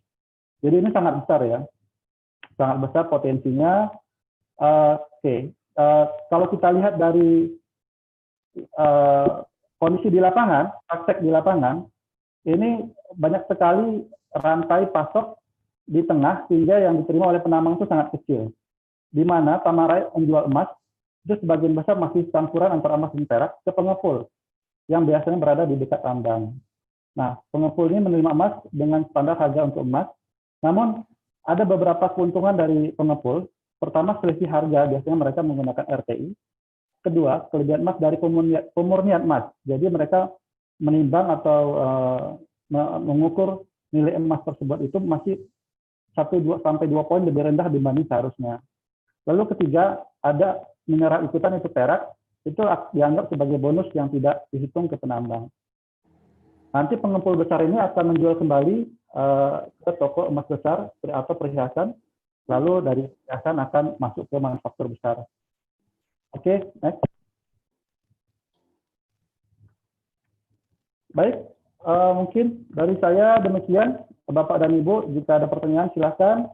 Jadi ini sangat besar ya. sangat besar potensinya. Kalau kita lihat dari kondisi di lapangan, praktek di lapangan, ini banyak sekali rantai pasok di tengah sehingga yang diterima oleh penambang itu sangat kecil. Di mana Tamarai menjual emas itu sebagian besar masih campuran antara emas dan perak ke pengepul yang biasanya berada di dekat tambang. Nah, pengepul ini menerima emas dengan standar harga untuk emas. Namun ada beberapa keuntungan dari pengepul. Pertama, selisih harga, biasanya mereka menggunakan RTI. Kedua, kelebihan emas dari pemurnian emas. Jadi mereka menimbang atau mengukur nilai emas tersebut itu masih 1-2 poin lebih rendah dibanding seharusnya. Lalu ketiga, ada mineral ikutan itu perak, itu dianggap sebagai bonus yang tidak dihitung ke penambang. Nanti pengepul besar ini akan menjual kembali ke toko emas besar atau perhiasan, lalu dari perhiasan akan masuk ke manufaktur besar. Oke, next. Baik, mungkin dari saya demikian. Bapak dan Ibu, jika ada pertanyaan silakan.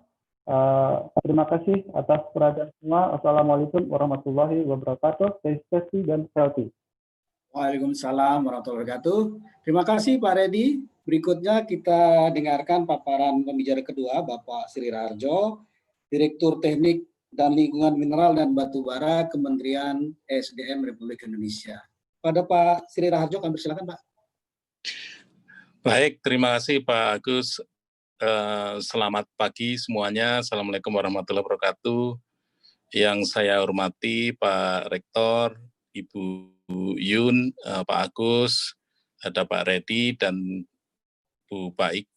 Terima kasih atas perhatian semua. Assalamualaikum warahmatullahi wabarakatuh. Stay safety dan healthy. Waalaikumsalam warahmatullahi wabarakatuh. Terima kasih Pak Redi. Berikutnya kita dengarkan paparan pembicara kedua, Bapak Sri Raharjo, Direktur Teknik dan Lingkungan Mineral dan Batubara Kementerian SDM Republik Indonesia. Pada Pak Sri Raharjo, kami silakan Pak. Baik, terima kasih Pak Agus. Selamat pagi semuanya. Assalamualaikum warahmatullahi wabarakatuh. Yang saya hormati Pak Rektor, Ibu Yun, Pak Agus, ada Pak Redi, dan Bu Baik.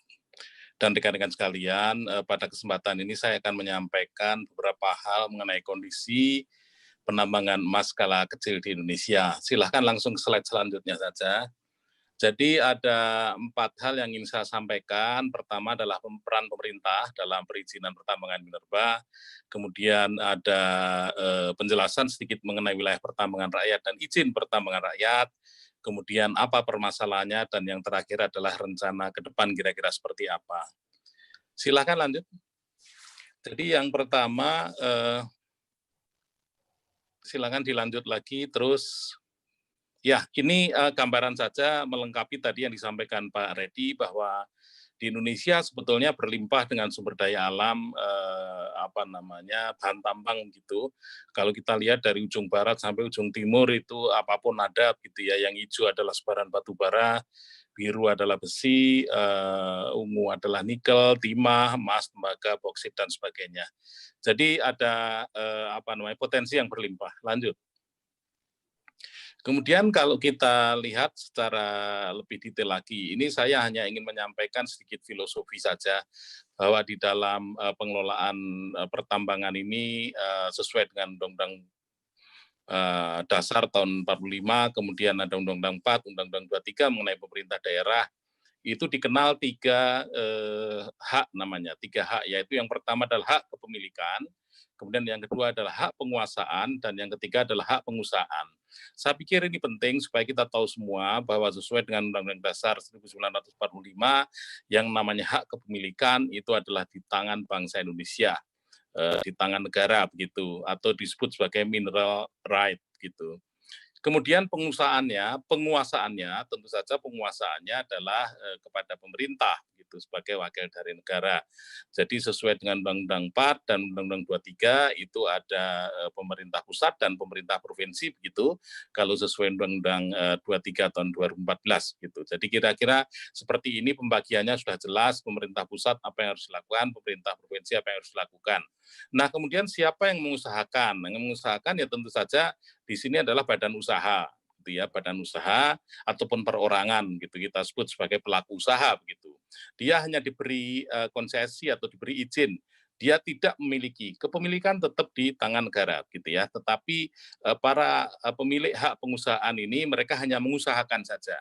Dan rekan-rekan sekalian, pada kesempatan ini saya akan menyampaikan beberapa hal mengenai kondisi penambangan emas skala kecil di Indonesia. Silahkan langsung ke slide selanjutnya saja. Jadi ada 4 hal yang ingin saya sampaikan. Pertama adalah peran pemerintah dalam perizinan pertambangan minerba. Kemudian ada penjelasan sedikit mengenai wilayah pertambangan rakyat dan izin pertambangan rakyat. Kemudian apa permasalahannya, dan yang terakhir adalah rencana ke depan kira-kira seperti apa. Silakan lanjut. Jadi yang pertama, silakan dilanjut lagi terus. Ya, ini gambaran saja melengkapi tadi yang disampaikan Pak Redi, bahwa di Indonesia sebetulnya berlimpah dengan sumber daya alam, bahan tambang gitu. Kalau kita lihat dari ujung barat sampai ujung timur itu apapun ada gitu ya. Yang hijau adalah sebaran batu bara, biru adalah besi, ungu adalah nikel, timah, emas, tembaga, boksit dan sebagainya. Jadi ada potensi yang berlimpah. Lanjut. Kemudian kalau kita lihat secara lebih detail lagi, ini saya hanya ingin menyampaikan sedikit filosofi saja, bahwa di dalam pengelolaan pertambangan ini sesuai dengan Undang-Undang Dasar tahun 45, kemudian ada Undang-Undang 4, Undang-Undang 23 mengenai pemerintah daerah, itu dikenal 3 hak namanya, 3 hak, yaitu yang pertama adalah hak kepemilikan, kemudian yang kedua adalah hak penguasaan, dan yang ketiga adalah hak pengusahaan. Saya pikir ini penting supaya kita tahu semua bahwa sesuai dengan Undang-Undang Dasar 1945, yang namanya hak kepemilikan itu adalah di tangan bangsa Indonesia, di tangan negara begitu, atau disebut sebagai mineral right gitu. Kemudian penguasaannya tentu saja penguasaannya adalah kepada pemerintah gitu, sebagai wakil dari negara. Jadi sesuai dengan Undang-Undang 4 dan Undang-Undang 23 itu ada pemerintah pusat dan pemerintah provinsi begitu. Kalau sesuai Undang-Undang 23 tahun 2014 gitu. Jadi kira-kira seperti ini pembagiannya sudah jelas, pemerintah pusat apa yang harus dilakukan, pemerintah provinsi apa yang harus dilakukan. Nah, kemudian siapa yang mengusahakan? Yang mengusahakan ya tentu saja di sini adalah badan usaha, gitu ya, badan usaha ataupun perorangan gitu, kita sebut sebagai pelaku usaha begitu. Dia hanya diberi konsesi atau diberi izin, dia tidak memiliki, kepemilikan tetap di tangan negara gitu ya, tetapi para pemilik hak pengusahaan ini mereka hanya mengusahakan saja.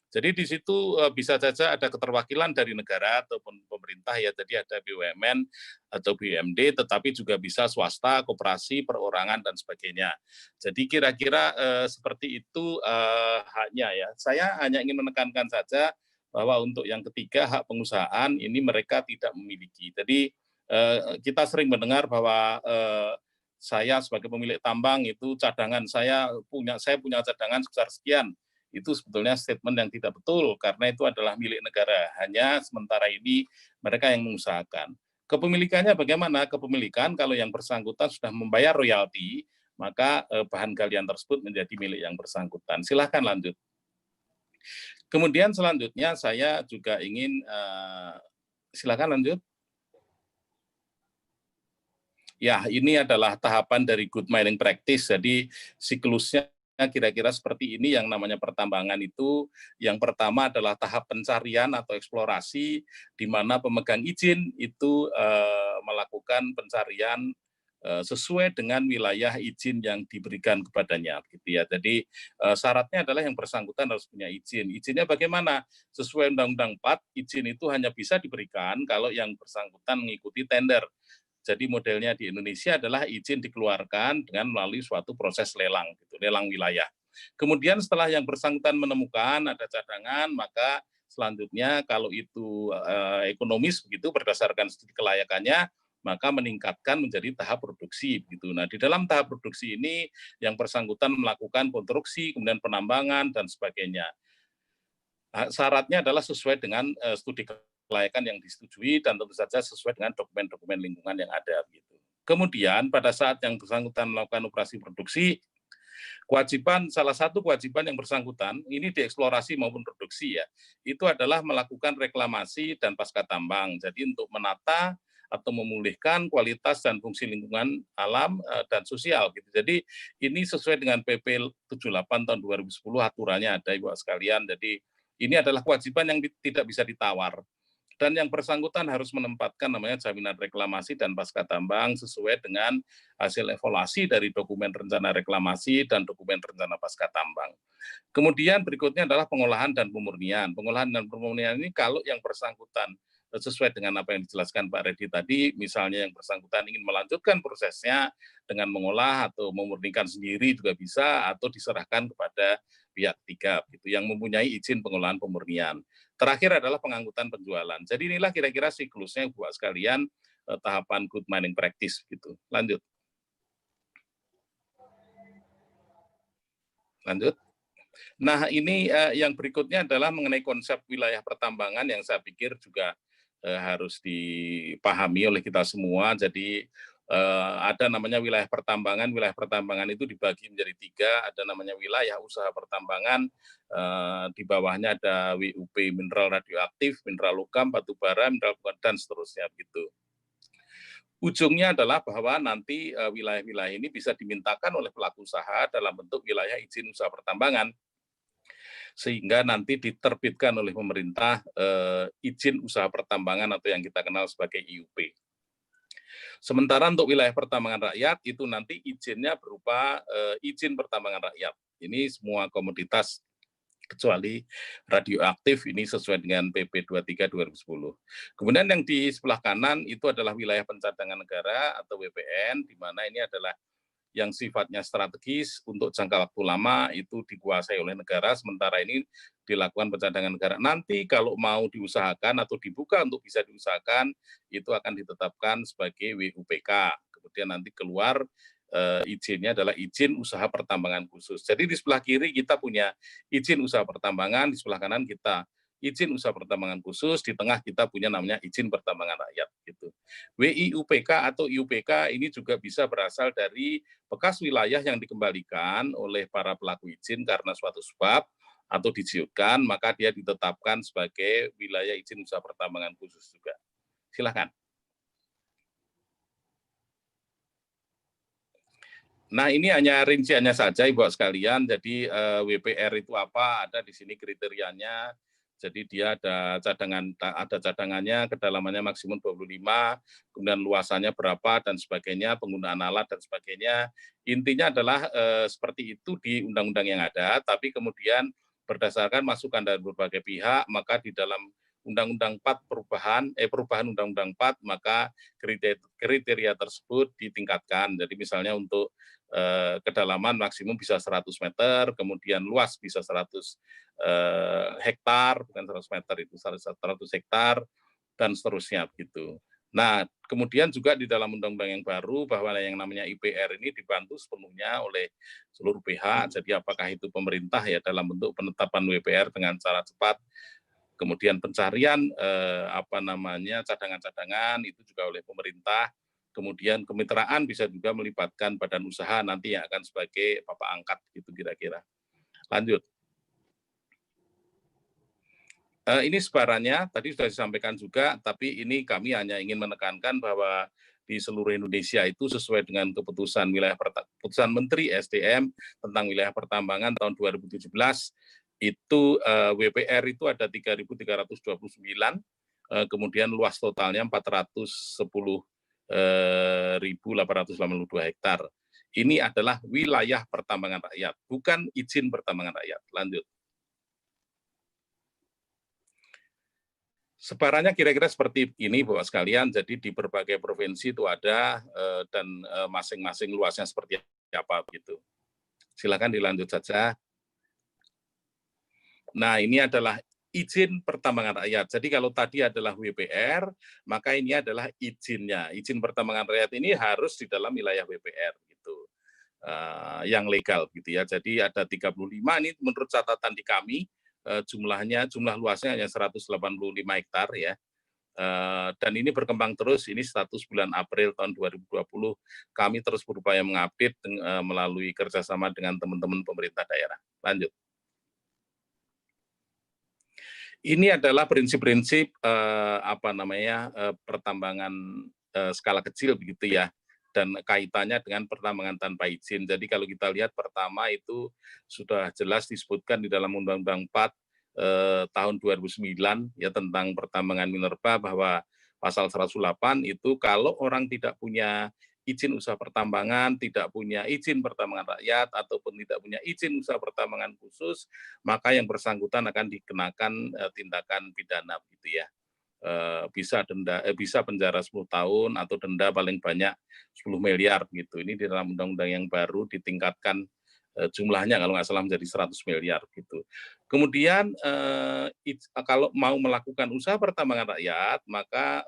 Jadi di situ bisa saja ada keterwakilan dari negara ataupun pemerintah ya, jadi ada BUMN atau BUMD, tetapi juga bisa swasta, koperasi, perorangan dan sebagainya. Jadi kira-kira seperti itu haknya ya. Saya hanya ingin menekankan saja bahwa untuk yang ketiga hak pengusahaan ini mereka tidak memiliki. Jadi Kita sering mendengar bahwa saya sebagai pemilik tambang itu cadangan saya punya cadangan sebesar sekian. Itu sebetulnya statement yang tidak betul karena itu adalah milik negara. Hanya sementara ini mereka yang mengusahakan. Kepemilikannya bagaimana? Kepemilikan kalau yang bersangkutan sudah membayar royalti, maka bahan galian tersebut menjadi milik yang bersangkutan. Silahkan lanjut. Kemudian selanjutnya saya juga ingin, silakan lanjut. Ya, ini adalah tahapan dari good mining practice. Jadi siklusnya kira-kira seperti ini yang namanya pertambangan itu. Yang pertama adalah tahap pencarian atau eksplorasi, di mana pemegang izin itu melakukan pencarian sesuai dengan wilayah izin yang diberikan kepadanya, gitu ya. Jadi syaratnya adalah yang bersangkutan harus punya izin. Izinnya bagaimana? Sesuai Undang-Undang 4, izin itu hanya bisa diberikan kalau yang bersangkutan mengikuti tender. Jadi modelnya di Indonesia adalah izin dikeluarkan dengan melalui suatu proses lelang, gitu, lelang wilayah. Kemudian setelah yang bersangkutan menemukan ada cadangan, maka selanjutnya kalau itu ekonomis begitu berdasarkan studi kelayakannya, maka meningkatkan menjadi tahap produksi begitu. Nah, di dalam tahap produksi ini yang bersangkutan melakukan konstruksi, kemudian penambangan dan sebagainya. Syaratnya adalah sesuai dengan studi kelayakan yang disetujui dan tentu saja sesuai dengan dokumen-dokumen lingkungan yang ada gitu. Kemudian pada saat yang bersangkutan melakukan operasi produksi, salah satu kewajiban yang bersangkutan ini dieksplorasi maupun produksi ya, itu adalah melakukan reklamasi dan pasca tambang. Jadi untuk menata atau memulihkan kualitas dan fungsi lingkungan alam dan sosial gitu. Jadi ini sesuai dengan PP 78 tahun 2010 aturannya ada Ibu sekalian. Jadi ini adalah kewajiban yang tidak bisa ditawar. Dan yang bersangkutan harus menempatkan namanya jaminan reklamasi dan pasca tambang sesuai dengan hasil evaluasi dari dokumen rencana reklamasi dan dokumen rencana pasca tambang. Kemudian berikutnya adalah pengolahan dan pemurnian. Pengolahan dan pemurnian ini kalau yang bersangkutan sesuai dengan apa yang dijelaskan Pak Reddy tadi, misalnya yang bersangkutan ingin melanjutkan prosesnya dengan mengolah atau memurnikan sendiri juga bisa, atau diserahkan kepada pihak ketiga gitu, yang mempunyai izin pengolahan pemurnian. Terakhir adalah pengangkutan penjualan. Jadi inilah kira-kira siklusnya buat sekalian tahapan good mining practice gitu. Lanjut. Lanjut. Nah, ini yang berikutnya adalah mengenai konsep wilayah pertambangan yang saya pikir juga harus dipahami oleh kita semua. Jadi ada namanya wilayah pertambangan. Wilayah pertambangan itu dibagi menjadi 3. Ada namanya wilayah usaha pertambangan, di bawahnya ada WUP mineral radioaktif, mineral logam, batu bara, mineral dan seterusnya begitu. Ujungnya adalah bahwa nanti wilayah-wilayah ini bisa dimintakan oleh pelaku usaha dalam bentuk wilayah izin usaha pertambangan, sehingga nanti diterbitkan oleh pemerintah izin usaha pertambangan atau yang kita kenal sebagai IUP. Sementara untuk wilayah pertambangan rakyat itu nanti izinnya berupa izin pertambangan rakyat. Ini semua komoditas kecuali radioaktif ini sesuai dengan PP 23 2010. Kemudian yang di sebelah kanan itu adalah wilayah pencadangan negara atau WPN, di mana ini adalah yang sifatnya strategis untuk jangka waktu lama itu dikuasai oleh negara, sementara ini dilakukan pencadangan negara. Nanti kalau mau diusahakan atau dibuka untuk bisa diusahakan, itu akan ditetapkan sebagai WUPK. Kemudian nanti keluar izinnya adalah izin usaha pertambangan khusus. Jadi di sebelah kiri kita punya izin usaha pertambangan, di sebelah kanan kita izin usaha pertambangan khusus, di tengah kita punya namanya izin pertambangan rakyat gitu. WIUPK atau IUPK ini juga bisa berasal dari bekas wilayah yang dikembalikan oleh para pelaku izin karena suatu sebab atau diciutkan, maka dia ditetapkan sebagai wilayah izin usaha pertambangan khusus juga. Silakan. Nah, ini hanya rinciannya saja Ibu sekalian. Jadi WPR itu apa? Ada di sini kriterianya. Jadi dia ada cadangannya, kedalamannya maksimum 25, kemudian luasannya berapa dan sebagainya, penggunaan alat dan sebagainya. Intinya adalah seperti itu di undang-undang yang ada, tapi kemudian berdasarkan masukan dari berbagai pihak, maka di dalam Undang-Undang 4 perubahan Undang-Undang 4, maka kriteria tersebut ditingkatkan. Jadi misalnya untuk kedalaman maksimum bisa 100 meter, kemudian luas bisa 100 hektar, bukan 100 meter itu 100 hektar, dan seterusnya begitu. Nah, kemudian juga di dalam undang-undang yang baru bahwa yang namanya IPR ini dibantu sepenuhnya oleh seluruh pihak. Jadi apakah itu pemerintah ya dalam bentuk penetapan WPR dengan cara cepat, kemudian pencarian cadangan-cadangan itu juga oleh pemerintah. Kemudian kemitraan bisa juga melibatkan badan usaha nanti yang akan sebagai bapak angkat gitu kira-kira. Lanjut. Ini sebarannya, tadi sudah disampaikan juga, tapi ini kami hanya ingin menekankan bahwa di seluruh Indonesia itu sesuai dengan keputusan keputusan Menteri SDM tentang wilayah pertambangan tahun 2017, itu WPR itu ada 3.329, kemudian luas totalnya 410.882 hektar. Ini adalah wilayah pertambangan rakyat, bukan izin pertambangan rakyat. Lanjut. Sebarannya kira-kira seperti ini, Bapak sekalian. Jadi di berbagai provinsi itu ada dan masing-masing luasnya seperti apa begitu. Silakan dilanjut saja. Nah, ini adalah izin pertambangan rakyat. Jadi kalau tadi adalah WPR, maka ini adalah izinnya. Izin pertambangan rakyat ini harus di dalam wilayah WPR gitu. Yang legal gitu ya. Jadi ada 35 ini menurut catatan di kami. Jumlah luasnya hanya 185 hektar ya. Dan ini berkembang terus, ini status bulan April tahun 2020, kami terus berupaya mengupdate melalui kerjasama dengan teman-teman pemerintah daerah. Lanjut. Ini adalah prinsip-prinsip pertambangan skala kecil begitu ya, dan kaitannya dengan pertambangan tanpa izin. Jadi kalau kita lihat pertama itu sudah jelas disebutkan di dalam Undang-Undang 4 tahun 2009 ya tentang pertambangan minerba bahwa pasal 108 itu kalau orang tidak punya izin usaha pertambangan, tidak punya izin pertambangan rakyat ataupun tidak punya izin usaha pertambangan khusus, maka yang bersangkutan akan dikenakan tindakan pidana gitu ya. Bisa penjara 10 tahun atau denda paling banyak 10 miliar gitu. Ini di dalam undang-undang yang baru ditingkatkan jumlahnya kalau nggak salah menjadi 100 miliar gitu. Kemudian kalau mau melakukan usaha pertambangan rakyat, maka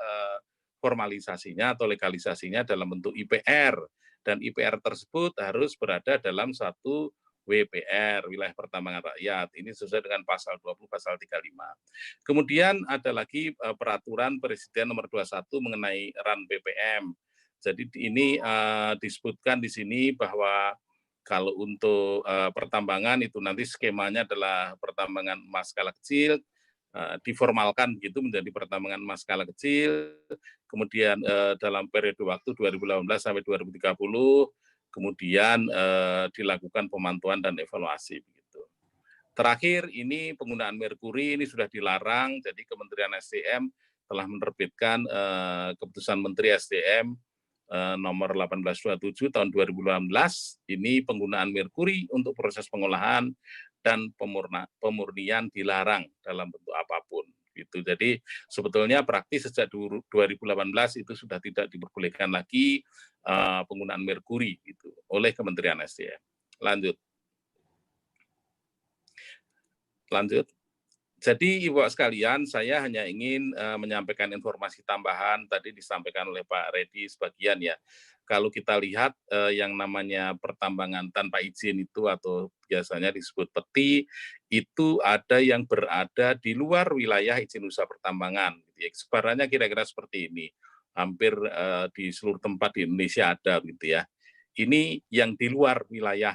formalisasinya atau legalisasinya dalam bentuk IPR, dan IPR tersebut harus berada dalam satu WPR, wilayah pertambangan rakyat. Ini sesuai dengan pasal 20, pasal 35. Kemudian ada lagi peraturan Presiden nomor 21 mengenai RAN BPM. Jadi ini disebutkan di sini bahwa kalau untuk pertambangan itu nanti skemanya adalah pertambangan emas skala kecil, diformalkan begitu menjadi pertambangan emas skala kecil, kemudian dalam periode waktu 2018 sampai 2030, kemudian dilakukan pemantauan dan evaluasi begitu. Terakhir ini penggunaan merkuri ini sudah dilarang, jadi Kementerian SDM telah menerbitkan keputusan Menteri SDM nomor 1827 tahun 2018, ini penggunaan merkuri untuk proses pengolahan dan pemurnian dilarang dalam bentuk apapun gitu. Jadi sebetulnya praktis sejak 2018 itu sudah tidak diperbolehkan lagi penggunaan merkuri gitu oleh Kementerian SDM. Lanjut. Jadi Ibu sekalian, saya hanya ingin menyampaikan informasi tambahan, tadi disampaikan oleh Pak Redi sebagian ya. Kalau kita lihat yang namanya pertambangan tanpa izin itu atau biasanya disebut peti, itu ada yang berada di luar wilayah izin usaha pertambangan. Gitu ya. Sebarannya kira-kira seperti ini, hampir di seluruh tempat di Indonesia ada gitu ya. Ini yang di luar wilayah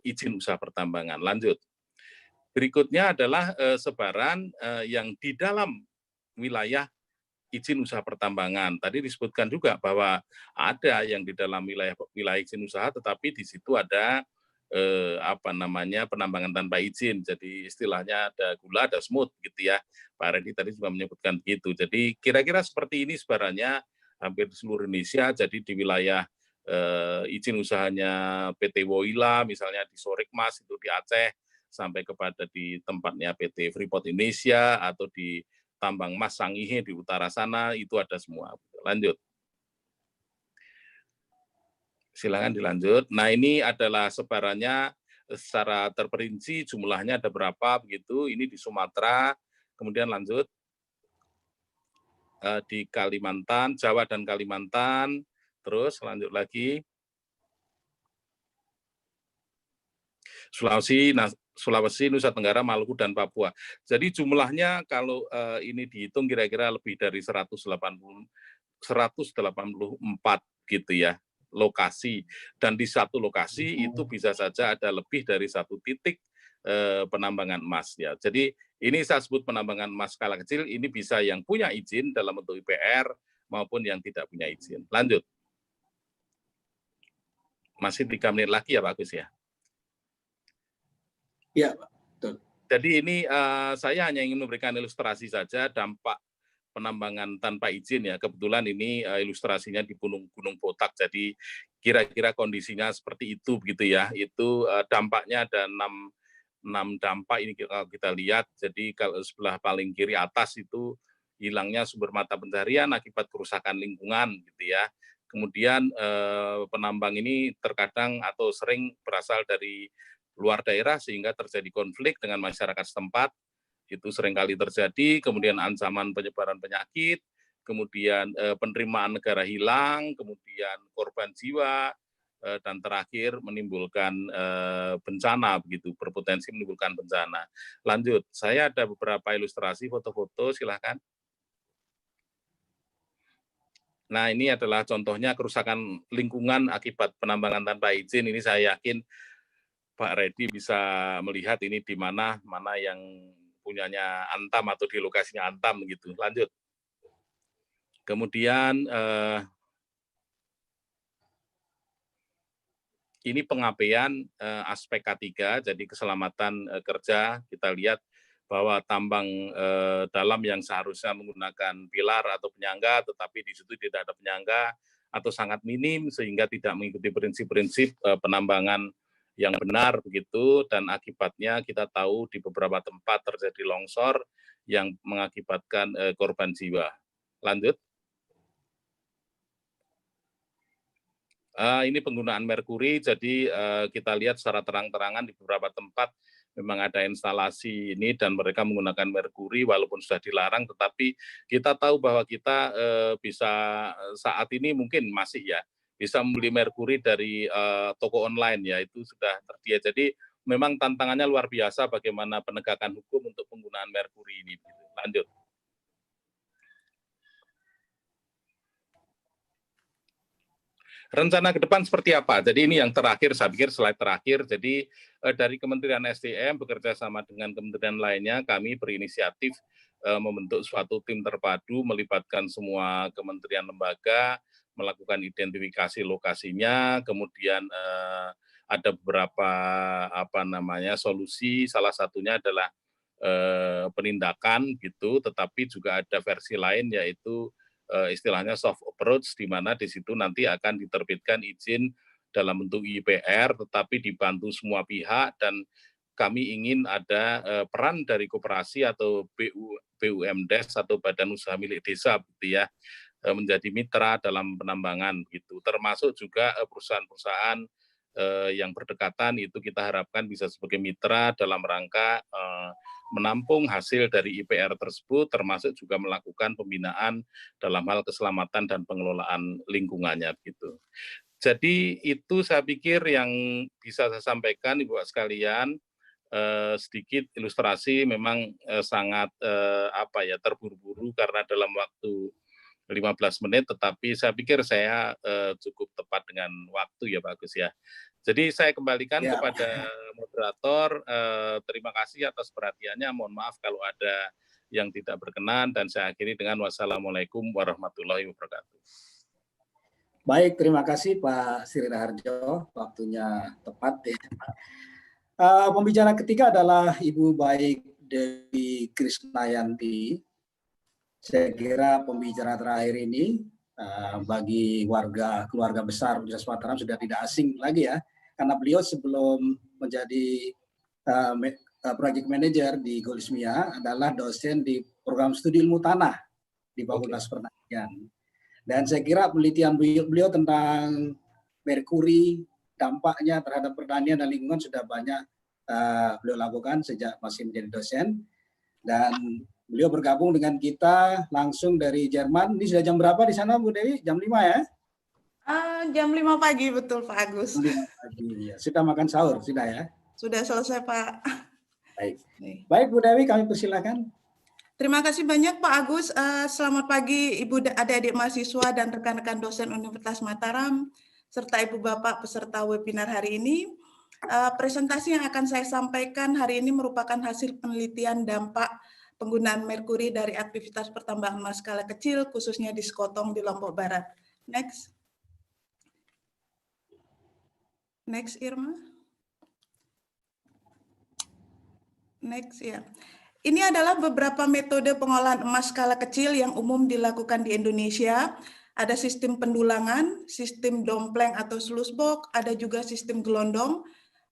izin usaha pertambangan. Lanjut. Berikutnya adalah sebaran yang di dalam wilayah izin usaha pertambangan. Tadi disebutkan juga bahwa ada yang di dalam wilayah izin usaha, tetapi di situ ada penambangan tanpa izin. Jadi istilahnya ada gula, ada smooth gitu ya. Pak Redi tadi juga menyebutkan begitu. Jadi kira-kira seperti ini sebarannya hampir di seluruh Indonesia. Jadi di wilayah izin usahanya PT Woila, misalnya di Sorikmas itu di Aceh, sampai kepada di tempatnya PT Freeport Indonesia atau di tambang emas Sangihe di utara sana, itu ada semua. Lanjut. Silakan dilanjut. Nah, ini adalah sebarannya secara terperinci, jumlahnya ada berapa begitu. Ini di Sumatera. Kemudian lanjut. di Kalimantan, Jawa dan Kalimantan. Terus lanjut lagi Sulawesi, Nusa Tenggara, Maluku, dan Papua. Jadi jumlahnya kalau ini dihitung kira-kira lebih dari 184 gitu ya lokasi. Dan di satu lokasi itu bisa saja ada lebih dari satu titik penambangan emas ya. Jadi ini saya sebut penambangan emas skala kecil, ini bisa yang punya izin dalam bentuk IPR maupun yang tidak punya izin. Lanjut. Masih 3 menit lagi ya Pak Agus ya. Ya, betul. Jadi ini saya hanya ingin memberikan ilustrasi saja dampak penambangan tanpa izin ya. Kebetulan ini ilustrasinya di Gunung Botak. Jadi kira-kira kondisinya seperti itu begitu ya. Itu dampaknya ada 6 dampak ini kalau kita lihat. Jadi kalau sebelah paling kiri atas itu hilangnya sumber mata pencaharian akibat kerusakan lingkungan gitu ya. Kemudian penambang ini terkadang atau sering berasal dari luar daerah sehingga terjadi konflik dengan masyarakat setempat, itu seringkali terjadi, kemudian ancaman penyebaran penyakit, kemudian penerimaan negara hilang, kemudian korban jiwa, dan terakhir menimbulkan bencana, begitu, berpotensi menimbulkan bencana. Lanjut, saya ada beberapa ilustrasi foto-foto, silakan. Nah, ini adalah contohnya kerusakan lingkungan akibat penambangan tanpa izin. Ini saya yakin Pak Reddy bisa melihat ini di mana yang punyanya Antam atau di lokasinya Antam gitu. Lanjut. Kemudian ini pengabaian aspek K3, jadi keselamatan kerja. Kita lihat bahwa tambang dalam yang seharusnya menggunakan pilar atau penyangga, tetapi di situ tidak ada penyangga atau sangat minim sehingga tidak mengikuti prinsip-prinsip penambangan yang benar begitu, dan akibatnya kita tahu di beberapa tempat terjadi longsor yang mengakibatkan korban jiwa. Lanjut. Ini penggunaan merkuri, jadi kita lihat secara terang-terangan di beberapa tempat memang ada instalasi ini dan mereka menggunakan merkuri walaupun sudah dilarang, tetapi kita tahu bahwa kita bisa saat ini mungkin masih ya bisa membeli merkuri dari toko online ya, itu sudah tersedia. Jadi memang tantangannya luar biasa bagaimana penegakan hukum untuk penggunaan merkuri ini. Lanjut. Rencana ke depan seperti apa? Jadi ini yang terakhir, saya pikir slide terakhir. Jadi dari Kementerian SDM bekerja sama dengan kementerian lainnya, kami berinisiatif membentuk suatu tim terpadu, melibatkan semua kementerian lembaga, melakukan identifikasi lokasinya, kemudian ada beberapa solusi. Salah satunya adalah penindakan gitu, tetapi juga ada versi lain yaitu istilahnya soft approach, di mana di situ nanti akan diterbitkan izin dalam bentuk IPR, tetapi dibantu semua pihak, dan kami ingin ada peran dari koperasi atau BUMDes atau badan usaha milik desa gitu ya, menjadi mitra dalam penambangan gitu, termasuk juga perusahaan-perusahaan yang berdekatan itu kita harapkan bisa sebagai mitra dalam rangka menampung hasil dari IPR tersebut, termasuk juga melakukan pembinaan dalam hal keselamatan dan pengelolaan lingkungannya gitu. Jadi itu saya pikir yang bisa saya sampaikan Ibu sekalian, sedikit ilustrasi memang sangat terburu-buru karena dalam waktu 15 menit, tetapi saya pikir saya cukup tepat dengan waktu ya Pak Agus ya. Jadi saya kembalikan kepada moderator, terima kasih atas perhatiannya, mohon maaf kalau ada yang tidak berkenan, dan saya akhiri dengan wassalamualaikum warahmatullahi wabarakatuh. Baik, terima kasih Pak Sri Raharjo, waktunya tepat ya. Pembicara ketiga adalah Ibu Baik Dewi Krisnayanti. Saya kira pembicara terakhir ini bagi keluarga besar Universitas Mataram sudah tidak asing lagi ya, karena beliau sebelum menjadi project manager di Golismia adalah dosen di program studi ilmu tanah di Fakultas Pertanian. Dan saya kira penelitian beliau tentang merkuri, dampaknya terhadap pertanian dan lingkungan sudah banyak beliau lakukan sejak masih menjadi dosen. Dan Beliau bergabung dengan kita langsung dari Jerman. Ini sudah jam berapa di sana, Bu Dewi? Jam 5 ya? Jam 5 pagi, betul Pak Agus. Jam 5 pagi. Ya. Sudah makan sahur, sudah ya? Sudah selesai Pak. Baik. Baik, Bu Dewi, kami persilakan. Terima kasih banyak Pak Agus. Selamat pagi Ibu adik-adik mahasiswa dan rekan-rekan dosen Universitas Mataram, serta Ibu Bapak peserta webinar hari ini. Presentasi yang akan saya sampaikan hari ini merupakan hasil penelitian dampak penggunaan merkuri dari aktivitas pertambangan emas skala kecil, khususnya di Sekotong di Lombok Barat. Next. Next, Irma. Next, ya. Ini adalah beberapa metode pengolahan emas skala kecil yang umum dilakukan di Indonesia. Ada sistem pendulangan, sistem dompleng atau sluice box, ada juga sistem gelondong.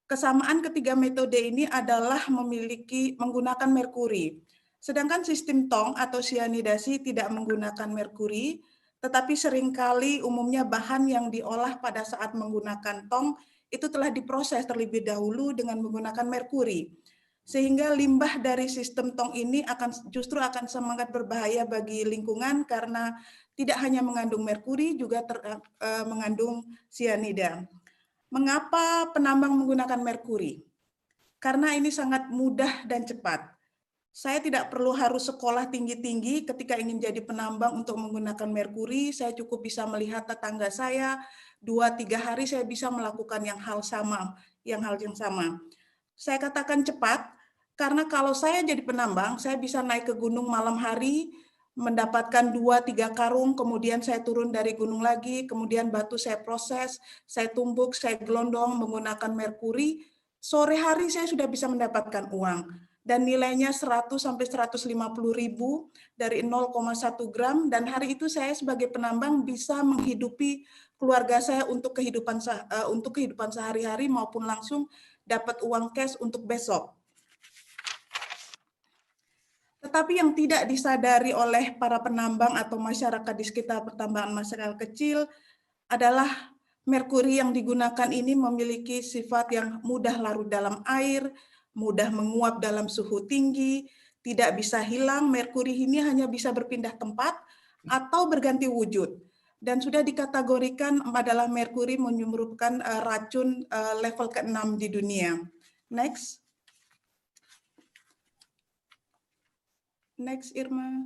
Kesamaan ketiga metode ini adalah menggunakan merkuri. Sedangkan sistem tong atau sianidasi tidak menggunakan merkuri, tetapi seringkali umumnya bahan yang diolah pada saat menggunakan tong itu telah diproses terlebih dahulu dengan menggunakan merkuri. Sehingga limbah dari sistem tong ini justru akan sangat berbahaya bagi lingkungan karena tidak hanya mengandung merkuri, juga mengandung sianida. Mengapa penambang menggunakan merkuri? Karena ini sangat mudah dan cepat. Saya tidak perlu harus sekolah tinggi-tinggi ketika ingin jadi penambang untuk menggunakan merkuri. Saya cukup bisa melihat tetangga saya, 2-3 hari saya bisa melakukan yang hal yang sama. Saya katakan cepat, karena kalau saya jadi penambang, saya bisa naik ke gunung malam hari, mendapatkan 2-3 karung, kemudian saya turun dari gunung lagi, kemudian batu saya proses, saya tumbuk, saya gelondong menggunakan merkuri, sore hari saya sudah bisa mendapatkan uang. Dan nilainya 100 sampai 150 ribu dari 0,1 gram, dan hari itu saya sebagai penambang bisa menghidupi keluarga saya untuk kehidupan sehari-hari maupun langsung dapat uang cash untuk besok. Tetapi yang tidak disadari oleh para penambang atau masyarakat di sekitar pertambangan masyarakat kecil adalah merkuri yang digunakan ini memiliki sifat yang mudah larut dalam air, mudah menguap dalam suhu tinggi, tidak bisa hilang. Merkuri ini hanya bisa berpindah tempat atau berganti wujud. Dan sudah dikategorikan adalah merkuri merupakan racun level ke-6 di dunia. Next. Next, Irma.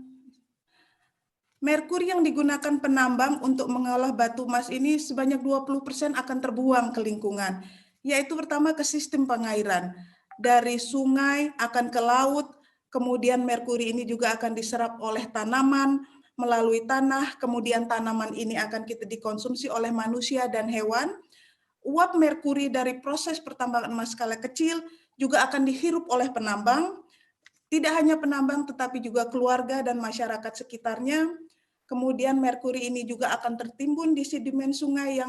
Merkuri yang digunakan penambang untuk mengolah batu emas ini sebanyak 20% akan terbuang ke lingkungan, yaitu pertama ke sistem pengairan. Dari sungai akan ke laut, kemudian merkuri ini juga akan diserap oleh tanaman, melalui tanah, kemudian tanaman ini akan dikonsumsi oleh manusia dan hewan. Uap merkuri dari proses pertambangan emas skala kecil juga akan dihirup oleh penambang, tidak hanya penambang tetapi juga keluarga dan masyarakat sekitarnya. Kemudian merkuri ini juga akan tertimbun di sedimen sungai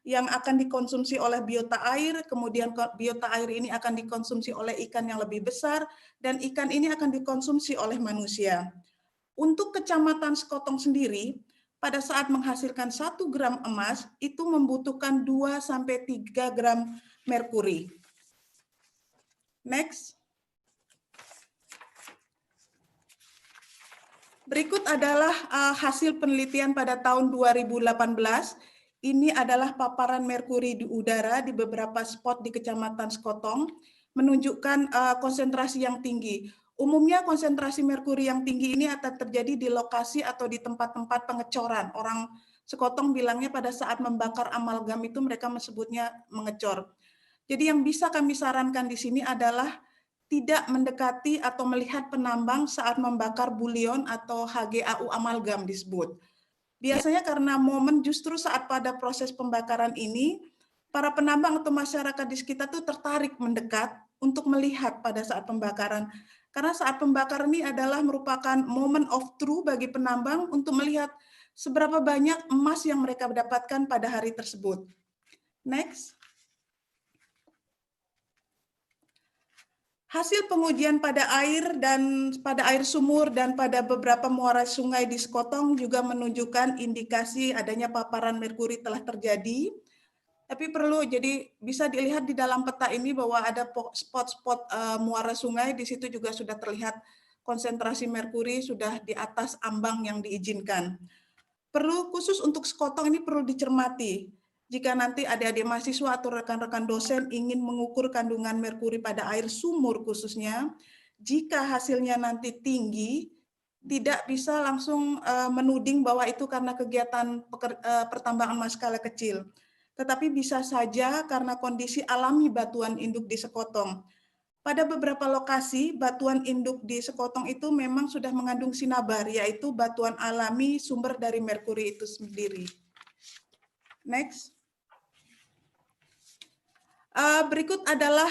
yang akan dikonsumsi oleh biota air, kemudian biota air ini akan dikonsumsi oleh ikan yang lebih besar, dan ikan ini akan dikonsumsi oleh manusia. Untuk Kecamatan Sekotong sendiri, pada saat menghasilkan 1 gram emas, itu membutuhkan 2-3 gram merkuri. Next. Berikut adalah hasil penelitian pada tahun 2018. Ini adalah paparan merkuri di udara di beberapa spot di Kecamatan Sekotong, menunjukkan konsentrasi yang tinggi. Umumnya konsentrasi merkuri yang tinggi ini akan terjadi di lokasi atau di tempat-tempat pengecoran. Orang Sekotong bilangnya pada saat membakar amalgam itu mereka menyebutnya mengecor. Jadi yang bisa kami sarankan di sini adalah tidak mendekati atau melihat penambang saat membakar bulion atau HGAU amalgam disebut. Biasanya karena momen justru saat pada proses pembakaran ini, para penambang atau masyarakat di sekitar itu tertarik mendekat untuk melihat pada saat pembakaran. Karena saat pembakaran ini adalah merupakan moment of truth bagi penambang untuk melihat seberapa banyak emas yang mereka dapatkan pada hari tersebut. Next. Hasil pengujian pada air sumur dan pada beberapa muara sungai di Sekotong juga menunjukkan indikasi adanya paparan merkuri telah terjadi. Tapi jadi bisa dilihat di dalam peta ini bahwa ada spot-spot muara sungai, di situ juga sudah terlihat konsentrasi merkuri sudah di atas ambang yang diizinkan. Perlu khusus untuk sekotong ini perlu dicermati. Jika nanti adik-adik mahasiswa atau rekan-rekan dosen ingin mengukur kandungan merkuri pada air sumur khususnya, jika hasilnya nanti tinggi, tidak bisa langsung menuding bahwa itu karena kegiatan pertambangan emas skala kecil. Tetapi bisa saja karena kondisi alami batuan induk di sekotong. Pada beberapa lokasi, batuan induk di sekotong itu memang sudah mengandung sinabar, yaitu batuan alami sumber dari merkuri itu sendiri. Next. Berikut adalah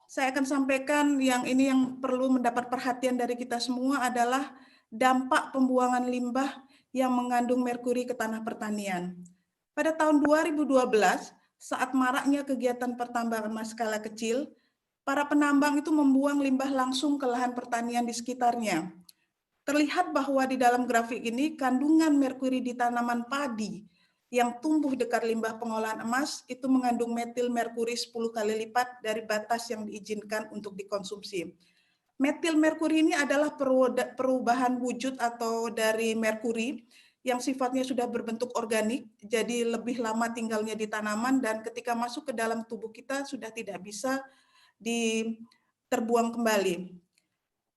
saya akan sampaikan yang ini yang perlu mendapat perhatian dari kita semua adalah dampak pembuangan limbah yang mengandung merkuri ke tanah pertanian. Pada tahun 2012, saat maraknya kegiatan pertambangan emas skala kecil, para penambang itu membuang limbah langsung ke lahan pertanian di sekitarnya. Terlihat bahwa di dalam grafik ini kandungan merkuri di tanaman padi yang tumbuh dekat limbah pengolahan emas itu mengandung metil merkuri 10 kali lipat dari batas yang diizinkan untuk dikonsumsi. Metil merkuri ini adalah perubahan wujud atau dari merkuri yang sifatnya sudah berbentuk organik, jadi lebih lama tinggalnya di tanaman dan ketika masuk ke dalam tubuh kita sudah tidak bisa terbuang kembali.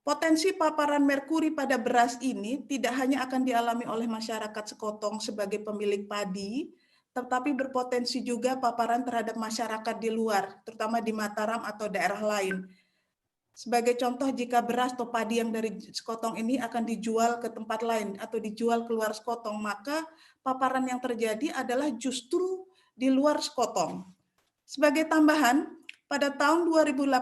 Potensi paparan merkuri pada beras ini tidak hanya akan dialami oleh masyarakat sekotong sebagai pemilik padi, tetapi berpotensi juga paparan terhadap masyarakat di luar, terutama di Mataram atau daerah lain. Sebagai contoh, jika beras atau padi yang dari sekotong ini akan dijual ke tempat lain atau dijual keluar sekotong, maka paparan yang terjadi adalah justru di luar sekotong. Sebagai tambahan, pada tahun 2018,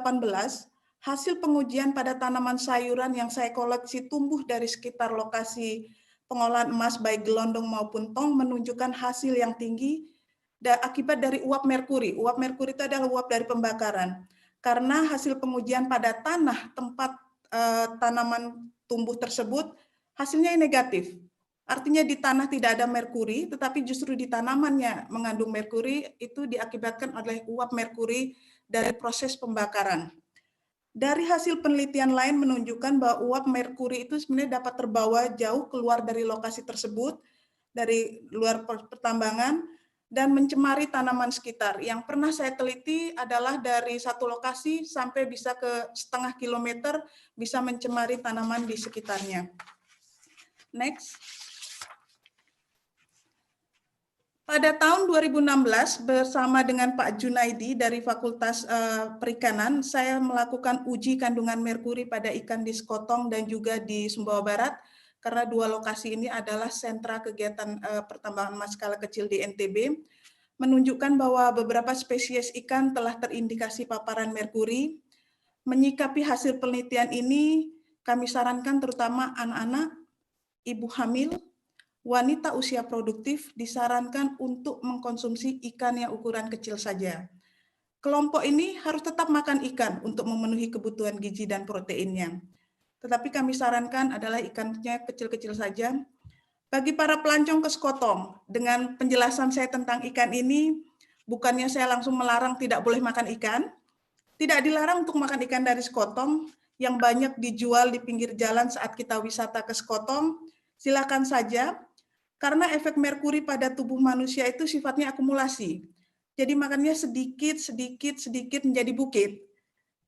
hasil pengujian pada tanaman sayuran yang saya koleksi tumbuh dari sekitar lokasi pengolahan emas baik gelondong maupun tong menunjukkan hasil yang tinggi akibat dari uap merkuri. Uap merkuri itu adalah uap dari pembakaran. Karena hasil pengujian pada tanah tempat tanaman tumbuh tersebut hasilnya negatif. Artinya di tanah tidak ada merkuri, tetapi justru di tanamannya mengandung merkuri, itu diakibatkan oleh uap merkuri dari proses pembakaran. Dari hasil penelitian lain menunjukkan bahwa uap merkuri itu sebenarnya dapat terbawa jauh keluar dari lokasi tersebut, dari luar pertambangan, dan mencemari tanaman sekitar. Yang pernah saya teliti adalah dari satu lokasi sampai bisa ke setengah kilometer bisa mencemari tanaman di sekitarnya. Next. Pada tahun 2016 bersama dengan Pak Junaidi dari Fakultas Perikanan, saya melakukan uji kandungan merkuri pada ikan di sekotong dan juga di Sumbawa Barat, karena dua lokasi ini adalah sentra kegiatan pertambangan emas skala kecil di NTB, menunjukkan bahwa beberapa spesies ikan telah terindikasi paparan merkuri. Menyikapi hasil penelitian ini, kami sarankan terutama anak-anak, ibu hamil, wanita usia produktif disarankan untuk mengkonsumsi ikan yang ukuran kecil saja. Kelompok ini harus tetap makan ikan untuk memenuhi kebutuhan gizi dan proteinnya. Tetapi kami sarankan adalah ikannya kecil-kecil saja. Bagi para pelancong ke sekotong, dengan penjelasan saya tentang ikan ini, bukannya saya langsung melarang tidak boleh makan ikan, tidak dilarang untuk makan ikan dari sekotong yang banyak dijual di pinggir jalan saat kita wisata ke sekotong, silakan saja. Karena efek merkuri pada tubuh manusia itu sifatnya akumulasi. Jadi makannya sedikit menjadi bukit.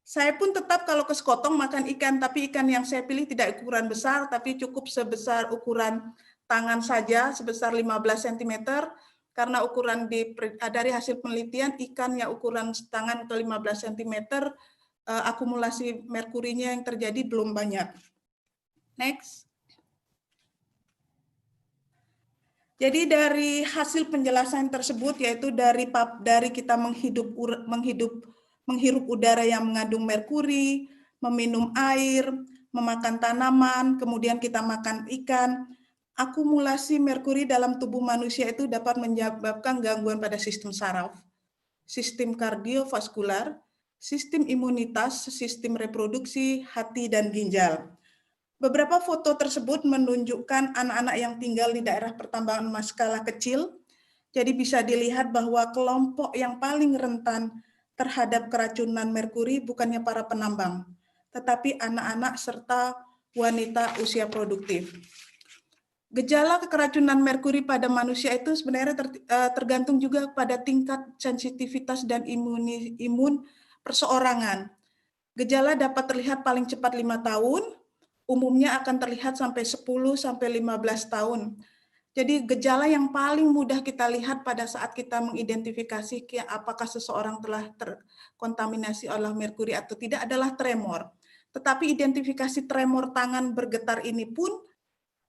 Saya pun tetap kalau ke sekotong makan ikan, tapi ikan yang saya pilih tidak ukuran besar, tapi cukup sebesar ukuran tangan saja, sebesar 15 cm, karena ukuran dari hasil penelitian ikan yang ukuran tangan ke 15 cm, akumulasi merkurinya yang terjadi belum banyak. Next. Jadi dari hasil penjelasan tersebut, yaitu dari kita menghirup udara yang mengandung merkuri, meminum air, memakan tanaman, kemudian kita makan ikan, akumulasi merkuri dalam tubuh manusia itu dapat menyebabkan gangguan pada sistem saraf, sistem kardiovaskular, sistem imunitas, sistem reproduksi, hati, dan ginjal. Beberapa foto tersebut menunjukkan anak-anak yang tinggal di daerah pertambangan emas skala kecil. Jadi bisa dilihat bahwa kelompok yang paling rentan terhadap keracunan merkuri bukannya para penambang, tetapi anak-anak serta wanita usia produktif. Gejala keracunan merkuri pada manusia itu sebenarnya tergantung juga pada tingkat sensitivitas dan imun perseorangan. Gejala dapat terlihat paling cepat 5 tahun, umumnya akan terlihat sampai 10 sampai 15 tahun. Jadi gejala yang paling mudah kita lihat pada saat kita mengidentifikasi apakah seseorang telah terkontaminasi oleh merkuri atau tidak adalah tremor. Tetapi identifikasi tremor tangan bergetar ini pun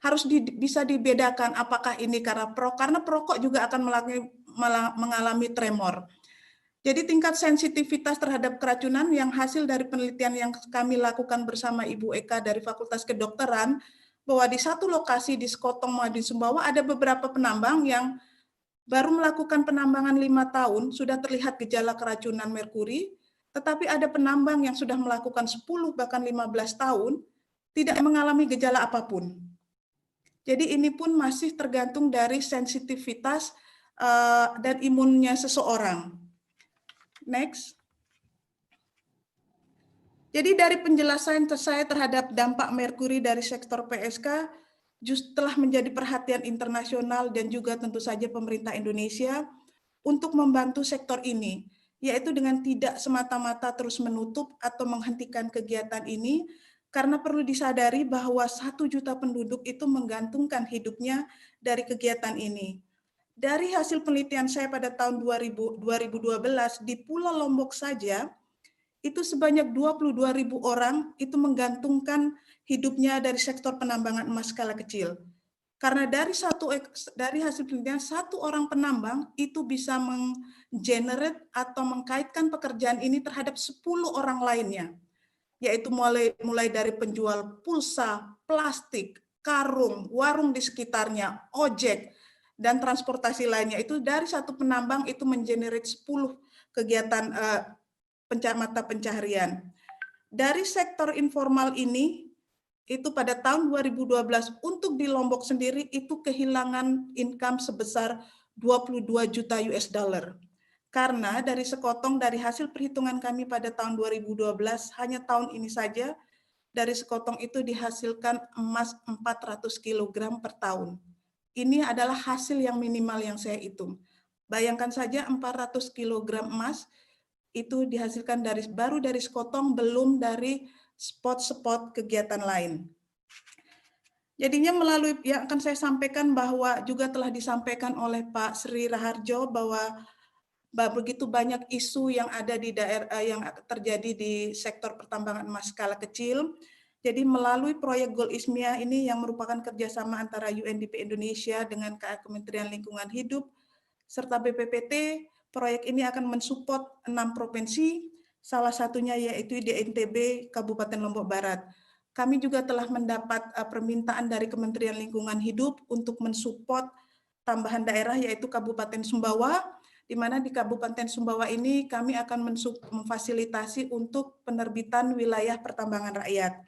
harus bisa dibedakan apakah ini karena perokok juga akan mengalami tremor. Jadi tingkat sensitivitas terhadap keracunan yang hasil dari penelitian yang kami lakukan bersama Ibu Eka dari Fakultas Kedokteran, bahwa di satu lokasi di Sekotong Madiun Sumbawa ada beberapa penambang yang baru melakukan penambangan 5 tahun sudah terlihat gejala keracunan merkuri, tetapi ada penambang yang sudah melakukan 10 bahkan 15 tahun tidak mengalami gejala apapun. Jadi ini pun masih tergantung dari sensitivitas dan imunnya seseorang. Next. Jadi dari penjelasan saya terhadap dampak merkuri dari sektor PSK justru telah menjadi perhatian internasional dan juga tentu saja pemerintah Indonesia untuk membantu sektor ini, yaitu dengan tidak semata-mata terus menutup atau menghentikan kegiatan ini, karena perlu disadari bahwa 1 juta penduduk itu menggantungkan hidupnya dari kegiatan ini. Dari hasil penelitian saya pada tahun 2012 di Pulau Lombok saja, itu sebanyak 22.000 orang itu menggantungkan hidupnya dari sektor penambangan emas skala kecil. Karena dari hasil penelitian, 1 orang penambang itu bisa menggenerate atau mengkaitkan pekerjaan ini terhadap 10 orang lainnya, yaitu mulai dari penjual pulsa, plastik, karung, warung di sekitarnya, ojek, dan transportasi lainnya. Itu dari 1 penambang itu mengenerate 10 kegiatan mata pencaharian. Dari sektor informal ini, itu pada tahun 2012 untuk di Lombok sendiri itu kehilangan income sebesar 22 juta US dollar. Karena dari Sekotong, dari hasil perhitungan kami pada tahun 2012, hanya tahun ini saja, dari Sekotong itu dihasilkan emas 400 kg per tahun. Ini adalah hasil yang minimal yang saya hitung. Bayangkan saja 400 kg emas itu dihasilkan baru dari Sekotong, belum dari spot-spot kegiatan lain. Jadinya melalui yang akan saya sampaikan bahwa juga telah disampaikan oleh Pak Sri Raharjo bahwa begitu banyak isu yang ada di daerah yang terjadi di sektor pertambangan emas skala kecil. Jadi melalui proyek Goal Ismia ini yang merupakan kerjasama antara UNDP Indonesia dengan Kementerian Lingkungan Hidup serta BPPT, proyek ini akan mensupport 6 provinsi, salah satunya yaitu di NTB, Kabupaten Lombok Barat. Kami juga telah mendapat permintaan dari Kementerian Lingkungan Hidup untuk mensupport tambahan daerah yaitu Kabupaten Sumbawa, di mana di Kabupaten Sumbawa ini kami akan memfasilitasi untuk penerbitan wilayah pertambangan rakyat.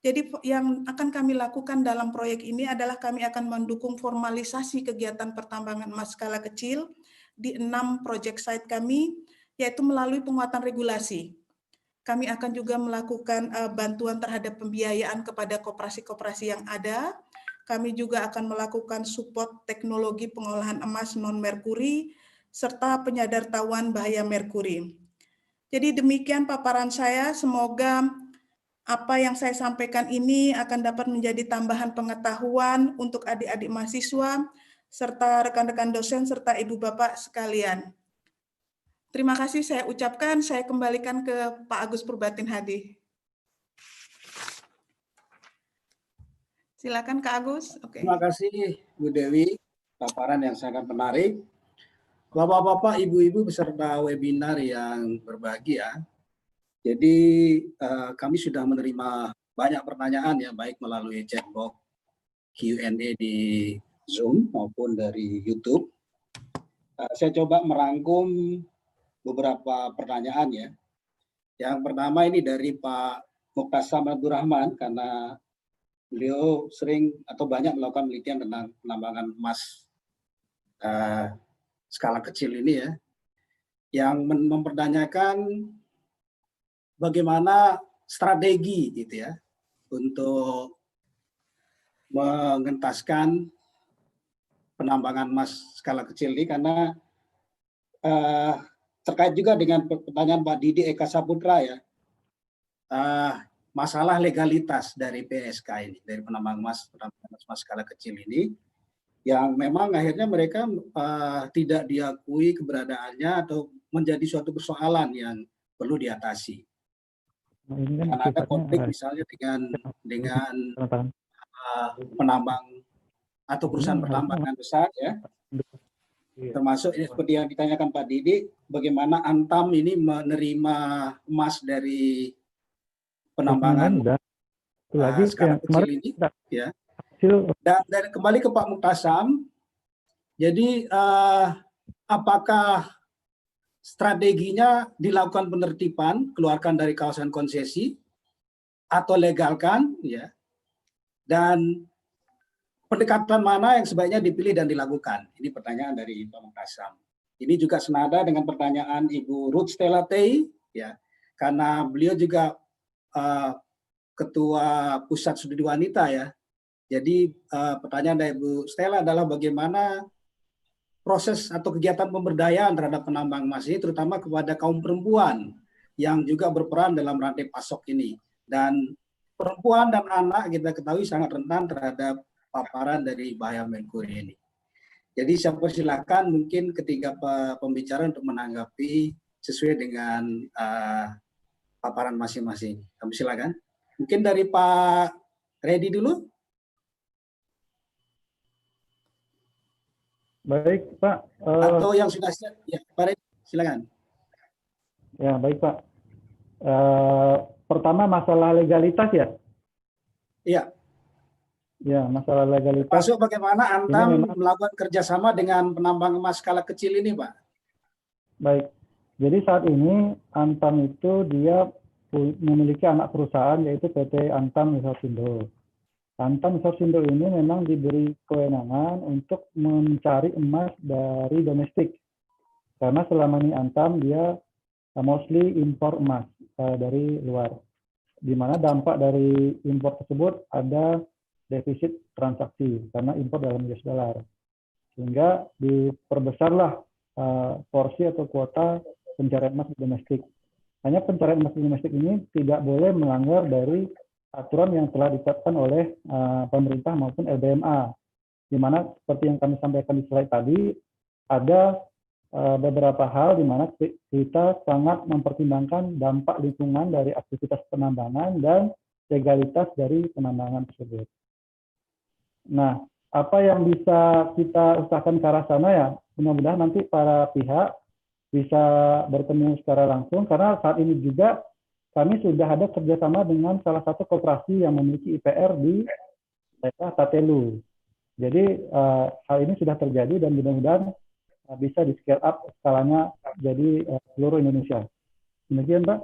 Jadi yang akan kami lakukan dalam proyek ini adalah kami akan mendukung formalisasi kegiatan pertambangan emas skala kecil di 6 project site kami, yaitu melalui penguatan regulasi. Kami akan juga melakukan bantuan terhadap pembiayaan kepada koperasi-koperasi yang ada. Kami juga akan melakukan support teknologi pengolahan emas non-merkuri, serta penyadartahuan bahaya merkuri. Jadi demikian paparan saya, semoga apa yang saya sampaikan ini akan dapat menjadi tambahan pengetahuan untuk adik-adik mahasiswa, serta rekan-rekan dosen, serta ibu bapak sekalian. Terima kasih saya ucapkan, saya kembalikan ke Pak Agus Purbatin Hadi. Silakan Kak Agus. Oke. Terima kasih Bu Dewi, paparan yang sangat menarik. Bapak-bapak, ibu-ibu beserta webinar yang berbahagia. Jadi kami sudah menerima banyak pertanyaan ya, baik melalui chatbox Q&A di Zoom maupun dari YouTube. Saya coba merangkum beberapa pertanyaan ya. Yang pertama ini dari Pak Muqtasam Abdurrahman, karena beliau sering atau banyak melakukan penelitian tentang penambangan emas skala kecil ini ya, yang mempertanyakan bagaimana strategi gitu ya untuk mengentaskan penambangan emas skala kecil ini, karena terkait juga dengan pertanyaan Pak Didi Eka Saputra ya, masalah legalitas dari PSK ini, dari penambang emas skala kecil ini, yang memang akhirnya mereka tidak diakui keberadaannya atau menjadi suatu persoalan yang perlu diatasi. Nah, ini kan Karena ada sifatnya konflik misalnya dengan penambang atau perusahaan pertambangan besar ya, termasuk ini seperti yang ditanyakan Pak Didi, bagaimana Antam ini menerima emas dari penambangan skala kecil ini ya. Dan kembali ke Pak Muktasam, jadi apakah strateginya dilakukan penertiban, keluarkan dari kawasan konsesi, atau legalkan ya, dan pendekatan mana yang sebaiknya dipilih dan dilakukan? Ini pertanyaan dari Pak Muktasam. Ini juga senada dengan pertanyaan Ibu Ruth Stella Tei, ya, karena beliau juga Ketua Pusat Studi Wanita ya. Jadi pertanyaan dari Ibu Stella adalah bagaimana proses atau kegiatan pemberdayaan terhadap penambang emas ini, terutama kepada kaum perempuan yang juga berperan dalam rantai pasok ini. Dan perempuan dan anak kita ketahui sangat rentan terhadap paparan dari bahaya merkuri ini. Jadi saya persilakan mungkin ketiga pembicara untuk menanggapi sesuai dengan paparan masing-masing. Kami silakan. Mungkin dari Pak Reddy dulu. Baik Pak. Atau yang sudah siap, ya Pak Reddy, silakan. Ya baik Pak. Pertama masalah legalitas ya. Iya. Ya, masalah legalitas. Masuk bagaimana Antam melakukan kerjasama dengan penambang emas skala kecil ini, Pak? Baik. Jadi saat ini Antam itu dia memiliki anak perusahaan yaitu PT Antam Misorsindo. Antam Misorsindo ini memang diberi kewenangan untuk mencari emas dari domestik. Karena selama ini Antam dia mostly impor emas dari luar. Di mana dampak dari impor tersebut ada defisit transaksi karena impor dalam US dollar, sehingga diperbesarlah porsi atau kuota pencarian emas domestik. Hanya pencarian emas domestik ini tidak boleh melanggar dari aturan yang telah ditetapkan oleh pemerintah maupun LBMA, di mana seperti yang kami sampaikan di slide tadi, ada beberapa hal di mana kita sangat mempertimbangkan dampak lingkungan dari aktivitas penambangan dan legalitas dari penambangan tersebut. Nah, apa yang bisa kita usahakan ke arah sana ya, mudah-mudahan nanti para pihak bisa bertemu secara langsung, karena saat ini juga kami sudah ada kerjasama dengan salah satu koperasi yang memiliki IPR di daerah Tatelu. Jadi hal ini sudah terjadi dan mudah-mudahan bisa di scale up skalanya jadi seluruh Indonesia. Demikian Pak.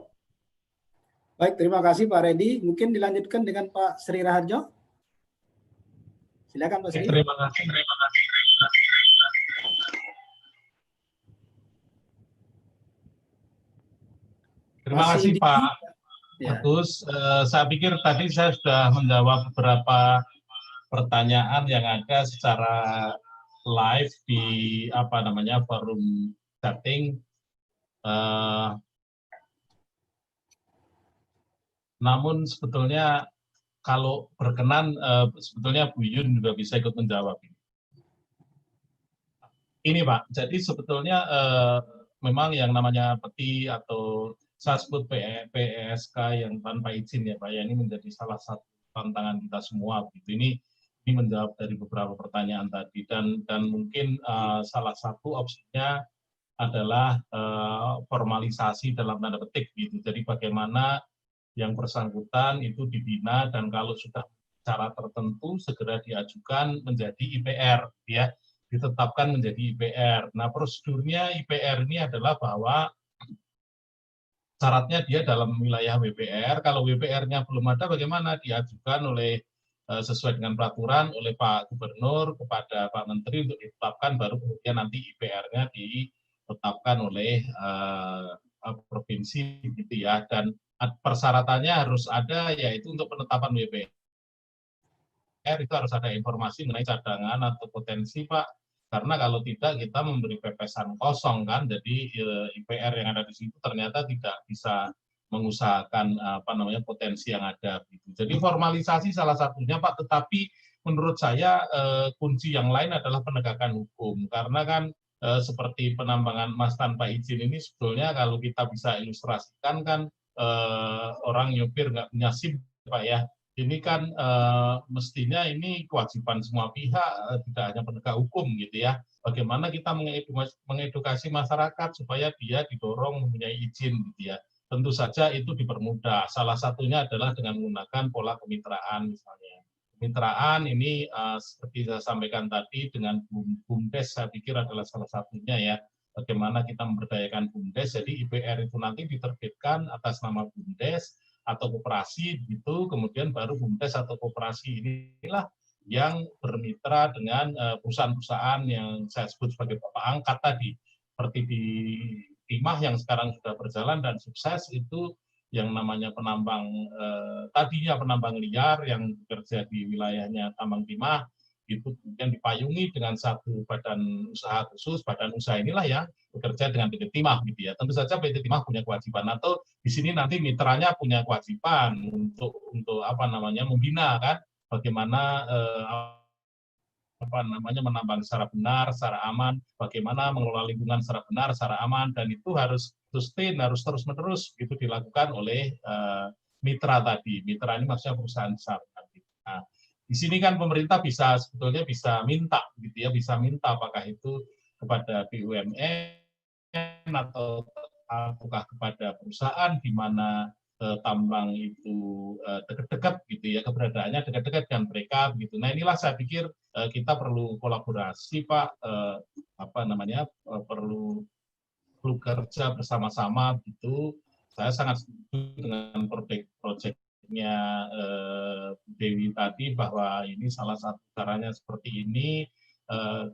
Baik, terima kasih Pak Reddy. Mungkin dilanjutkan dengan Pak Sri Raharjo. Silakan Pak Sri. Terima kasih. Terima kasih Pak Agus. Saya pikir tadi saya sudah menjawab beberapa pertanyaan yang ada secara live di forum chatting. Namun sebetulnya kalau berkenan, sebetulnya Bu Yun juga bisa ikut menjawab. Ini Pak, jadi sebetulnya memang yang namanya peti atau saya sebut PSK yang tanpa izin ya Pak, ya ini menjadi salah satu tantangan kita semua. Ini menjawab dari beberapa pertanyaan tadi, dan mungkin salah satu opsinya adalah formalisasi dalam tanda petik gitu. Jadi bagaimana yang bersangkutan itu dibina dan kalau sudah cara tertentu segera diajukan menjadi IPR ya, ditetapkan menjadi IPR. Nah, prosedurnya IPR ini adalah bahwa syaratnya dia dalam wilayah WPR. Kalau WPR-nya belum ada, bagaimana diajukan oleh sesuai dengan peraturan oleh Pak Gubernur kepada Pak Menteri untuk ditetapkan, baru kemudian nanti IPR-nya ditetapkan oleh provinsi gitu ya. Dan persyaratannya harus ada, yaitu untuk penetapan WPR itu harus ada informasi mengenai cadangan atau potensi, Pak. Karena kalau tidak kita memberi pepesan kosong kan, jadi IPR yang ada di situ ternyata tidak bisa mengusahakan potensi yang ada. Jadi formalisasi salah satunya, Pak. Tetapi menurut saya kunci yang lain adalah penegakan hukum, karena kan seperti penambangan emas tanpa izin ini sebetulnya kalau kita bisa ilustrasikan kan orang nyupir nggak punya SIM, Pak ya. Ini kan mestinya ini kewajiban semua pihak, tidak hanya penegak hukum gitu ya. Bagaimana kita mengedukasi masyarakat supaya dia didorong mempunyai izin gitu ya. Tentu saja itu dipermudah. Salah satunya adalah dengan menggunakan pola kemitraan misalnya. Kemitraan ini seperti saya sampaikan tadi dengan BUMDes saya pikir adalah salah satunya ya. Bagaimana kita memberdayakan BUMDes, jadi IPR itu nanti diterbitkan atas nama BUMDes atau koperasi gitu, kemudian baru BUMDes atau koperasi inilah yang bermitra dengan perusahaan-perusahaan yang saya sebut sebagai bapak angkat tadi, seperti di Timah yang sekarang sudah berjalan dan sukses itu yang namanya penambang tadinya penambang liar yang bekerja di wilayahnya tambang Timah itu kemudian dipayungi dengan satu badan usaha khusus. Badan usaha inilah yang bekerja dengan PT Timah gitu ya. Tentu saja PT Timah punya kewajiban atau di sini nanti mitranya punya kewajiban untuk membina kan bagaimana menambang secara benar, secara aman, bagaimana mengelola lingkungan secara benar, secara aman, dan itu harus sustain, harus terus-menerus itu dilakukan oleh mitra tadi. Mitra ini maksudnya perusahaan besar. Nah, di sini kan pemerintah sebetulnya bisa minta gitu ya, bisa minta apakah itu kepada BUMN atau apakah kepada perusahaan di mana tambang itu dekat-dekat gitu ya, keberadaannya dekat-dekat dengan mereka gitu. Nah, inilah saya pikir kita perlu kolaborasi, Pak, perlu kerja bersama-sama gitu. Saya sangat setuju dengan proyeknya Dewi tadi bahwa ini salah satu caranya seperti ini.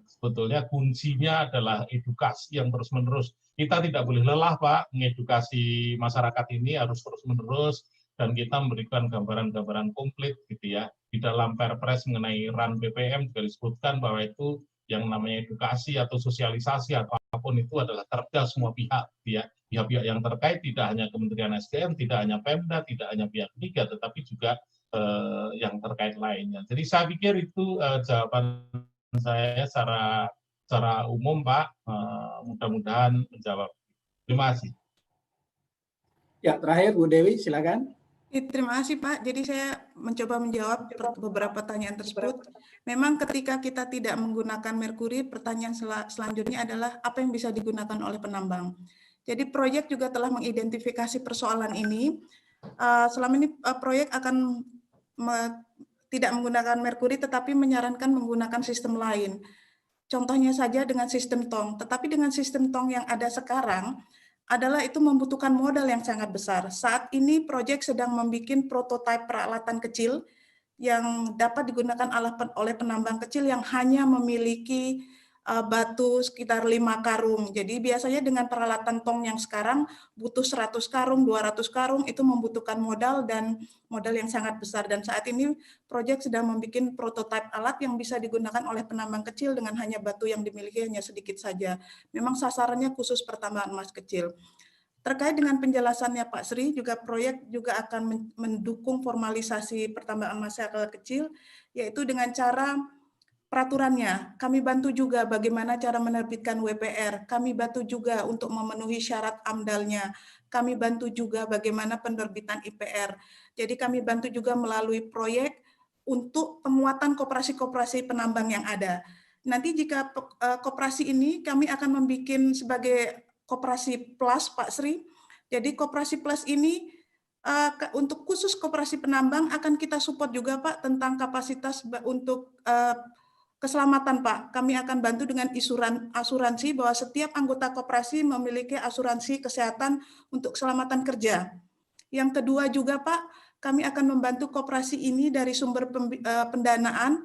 Sebetulnya kuncinya adalah edukasi yang terus-menerus. Kita tidak boleh lelah, Pak, mengedukasi masyarakat ini harus terus-menerus dan kita memberikan gambaran-gambaran komplit gitu ya. Di dalam Perpres mengenai RAN BPM juga disebutkan bahwa itu yang namanya edukasi atau sosialisasi atau apapun itu adalah terhadap semua pihak gitu ya. Pihak-pihak yang terkait tidak hanya Kementerian SDM, tidak hanya Pemda, tidak hanya pihak ketiga, tetapi juga yang terkait lainnya. Jadi saya pikir itu jawaban saya secara umum, Pak. Mudah-mudahan menjawab. Terima kasih. Ya, terakhir Bu Dewi, silakan. Terima kasih, Pak. Jadi saya mencoba menjawab beberapa pertanyaan tersebut. Memang ketika kita tidak menggunakan merkuri, pertanyaan selanjutnya adalah apa yang bisa digunakan oleh penambang. Jadi proyek juga telah mengidentifikasi persoalan ini. Selama ini proyek akan tidak menggunakan merkuri, tetapi menyarankan menggunakan sistem lain. Contohnya saja dengan sistem tong. Tetapi dengan sistem tong yang ada sekarang, adalah itu membutuhkan modal yang sangat besar. Saat ini proyek sedang membuat prototipe peralatan kecil yang dapat digunakan oleh penambang kecil yang hanya memiliki batu sekitar 5 karung. Jadi biasanya dengan peralatan tong yang sekarang butuh 100 karung, 200 karung, itu membutuhkan modal dan modal yang sangat besar. Dan saat ini proyek sedang membuat prototipe alat yang bisa digunakan oleh penambang kecil dengan hanya batu yang dimiliki hanya sedikit saja. Memang sasarannya khusus pertambangan emas kecil. Terkait dengan penjelasannya Pak Sri, juga proyek juga akan mendukung formalisasi pertambangan emas skala kecil, yaitu dengan cara peraturannya. Kami bantu juga bagaimana cara menerbitkan WPR, kami bantu juga untuk memenuhi syarat AMDAL-nya, kami bantu juga bagaimana penerbitan IPR. Jadi kami bantu juga melalui proyek untuk penguatan koperasi-koperasi penambang yang ada. Nanti jika koperasi ini kami akan membuat sebagai koperasi plus, Pak Sri. Jadi koperasi plus ini untuk khusus koperasi penambang akan kita support juga, Pak, tentang kapasitas untuk keselamatan, Pak. Kami akan bantu dengan asuransi bahwa setiap anggota koperasi memiliki asuransi kesehatan untuk keselamatan kerja. Yang kedua juga, Pak, kami akan membantu koperasi ini dari sumber pendanaan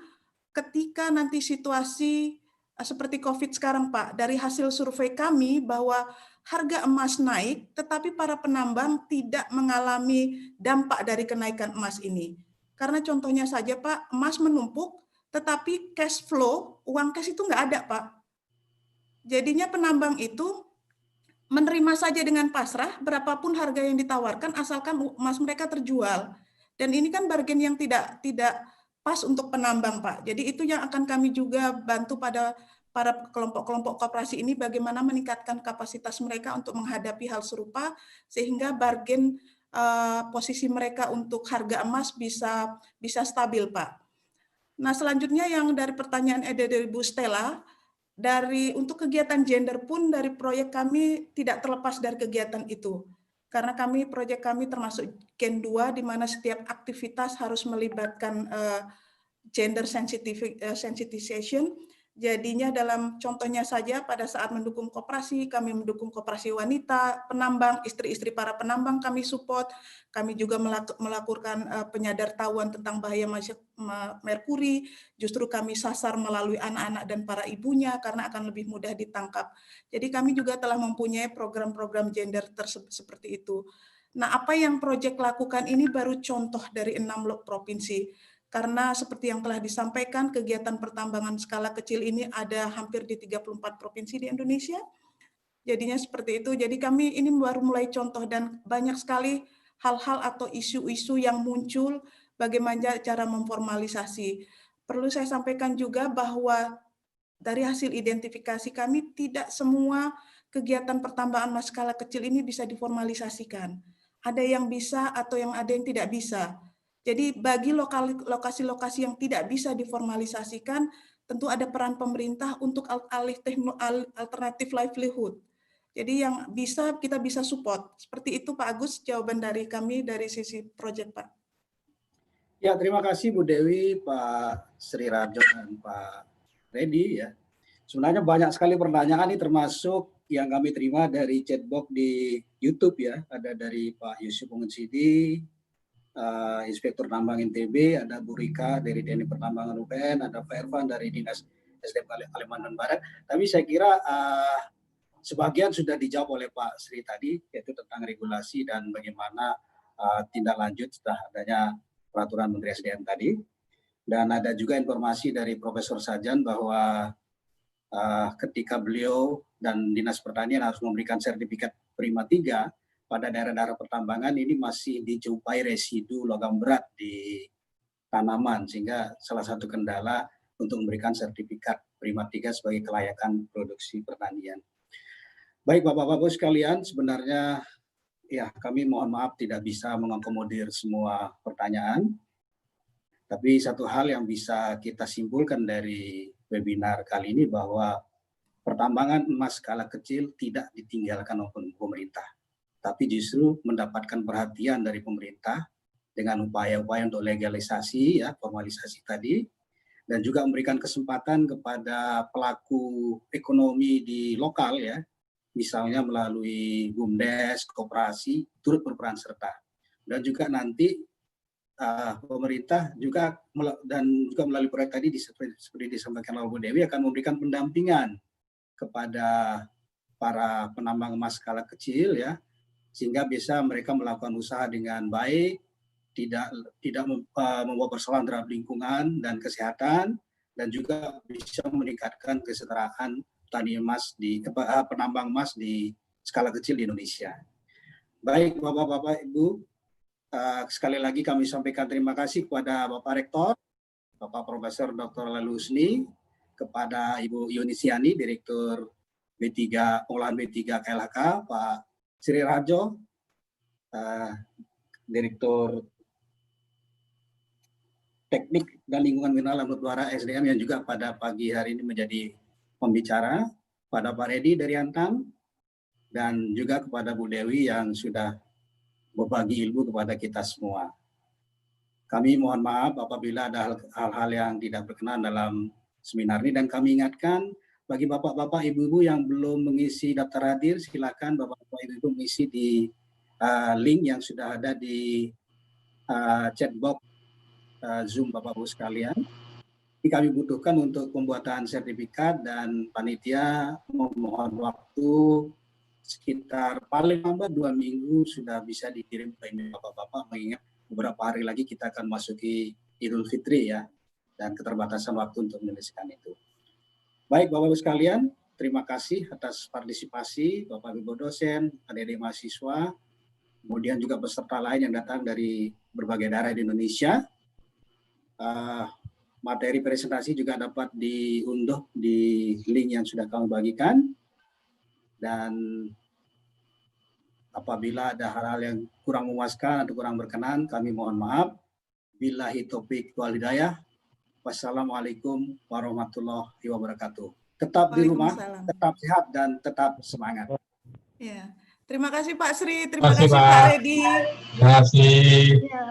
ketika nanti situasi seperti COVID sekarang, Pak. Dari hasil survei kami bahwa harga emas naik, tetapi para penambang tidak mengalami dampak dari kenaikan emas ini. Karena contohnya saja Pak, emas menumpuk, tetapi cash flow, uang cash itu nggak ada Pak. Jadinya penambang itu menerima saja dengan pasrah, berapapun harga yang ditawarkan, asalkan emas mereka terjual. Dan ini kan bargain yang tidak pas untuk penambang Pak. Jadi itu yang akan kami juga bantu pada para kelompok-kelompok koperasi ini bagaimana meningkatkan kapasitas mereka untuk menghadapi hal serupa sehingga bargain posisi mereka untuk harga emas bisa stabil Pak. Nah selanjutnya yang dari pertanyaan dari Bu Stella, untuk kegiatan gender pun dari proyek kami tidak terlepas dari kegiatan itu. Karena proyek kami termasuk Gen 2 di mana setiap aktivitas harus melibatkan gender sensitization. Jadinya dalam contohnya saja pada saat mendukung koperasi, kami mendukung koperasi wanita, penambang, istri-istri para penambang kami support. Kami juga melakukan penyadartahuan tentang bahaya merkuri. Justru kami sasar melalui anak-anak dan para ibunya karena akan lebih mudah ditangkap. Jadi kami juga telah mempunyai program-program gender seperti itu. Nah, apa yang proyek lakukan ini baru contoh dari 6 provinsi. Karena seperti yang telah disampaikan, kegiatan pertambangan skala kecil ini ada hampir di 34 provinsi di Indonesia. Jadinya seperti itu. Jadi kami ini baru mulai contoh dan banyak sekali hal-hal atau isu-isu yang muncul bagaimana cara memformalisasi. Perlu saya sampaikan juga bahwa dari hasil identifikasi kami tidak semua kegiatan pertambangan emas skala kecil ini bisa diformalisasikan. Ada yang bisa atau ada yang tidak bisa. Jadi bagi lokasi-lokasi yang tidak bisa diformalisasikan, tentu ada peran pemerintah untuk alternatif livelihood. Jadi yang kita bisa support. Seperti itu Pak Agus, jawaban dari kami dari sisi proyek Pak. Ya, terima kasih Bu Dewi, Pak Sri Rajo, dan Pak Redi ya. Sebenarnya banyak sekali pertanyaan ini termasuk yang kami terima dari chatbox di YouTube ya. Ada dari Pak Yusuf Mungensidi, Inspektur Tambang NTB, ada Bu Rika dari Teknik Pertambangan UPN, ada Pak Irfan dari Dinas SDM Kalimantan Barat. Tapi saya kira sebagian sudah dijawab oleh Pak Sri tadi, yaitu tentang regulasi dan bagaimana tindak lanjut setelah adanya peraturan Menteri SDM tadi. Dan ada juga informasi dari Profesor Sajan bahwa ketika beliau dan Dinas Pertanian harus memberikan sertifikat Prima 3, pada daerah-daerah pertambangan ini masih dijumpai residu logam berat di tanaman, sehingga salah satu kendala untuk memberikan sertifikat Prima 3 sebagai kelayakan produksi pertanian. Baik Bapak-Bapak sekalian, sebenarnya ya kami mohon maaf tidak bisa mengakomodir semua pertanyaan, tapi satu hal yang bisa kita simpulkan dari webinar kali ini bahwa pertambangan emas skala kecil tidak ditinggalkan oleh pemerintah, tapi justru mendapatkan perhatian dari pemerintah dengan upaya-upaya untuk legalisasi, ya, formalisasi tadi, dan juga memberikan kesempatan kepada pelaku ekonomi di lokal, ya, misalnya melalui BUMDes, koperasi, turut berperan serta. Dan juga nanti pemerintah juga melalui proyek tadi seperti disampaikan oleh Bu Dewi akan memberikan pendampingan kepada para penambang emas skala kecil, ya, sehingga bisa mereka melakukan usaha dengan baik, tidak membawa persoalan terhadap lingkungan dan kesehatan, dan juga bisa meningkatkan kesejahteraan petani emas penambang emas di skala kecil di Indonesia. Baik Bapak-Bapak Ibu, sekali lagi kami sampaikan terima kasih kepada Bapak Rektor, Bapak Profesor Dr. Lalusni, kepada Ibu Yunisiani, Direktur B3 Pengolahan B3 KLHK, Pak Sri Rajo, Direktur Teknik dan Lingkungan Mineral dan Batubara SDM yang juga pada pagi hari ini menjadi pembicara, pada Pak Redi dari Antam, dan juga kepada Bu Dewi yang sudah berbagi ilmu kepada kita semua. Kami mohon maaf apabila ada hal-hal yang tidak berkenan dalam seminar ini, dan kami ingatkan bagi bapak-bapak, ibu-ibu yang belum mengisi daftar hadir, silakan bapak-bapak, ibu-ibu mengisi di link yang sudah ada di chatbox Zoom Bapak-Ibu sekalian. Ini kami butuhkan untuk pembuatan sertifikat, dan panitia memohon waktu sekitar paling lambat 2 minggu sudah bisa dikirim ke email Bapak-Bapak, mengingat beberapa hari lagi kita akan masuki Idul Fitri ya, dan keterbatasan waktu untuk menuliskan itu. Baik Bapak-Ibu sekalian, terima kasih atas partisipasi Bapak-Ibu dosen, adik-adik mahasiswa, kemudian juga peserta lain yang datang dari berbagai daerah di Indonesia. Materi presentasi juga dapat diunduh di link yang sudah kami bagikan. Dan apabila ada hal-hal yang kurang memuaskan atau kurang berkenan, kami mohon maaf. Billahi taufik wal hidayah. Wassalamualaikum warahmatullahi wabarakatuh. Tetap di rumah, Waalaikumsalam. tetap sehat dan tetap semangat. Ya. Terima kasih Pak Sri, terima Terima kasih, kasih Pak Pak. Redi. Terima kasih. Ya.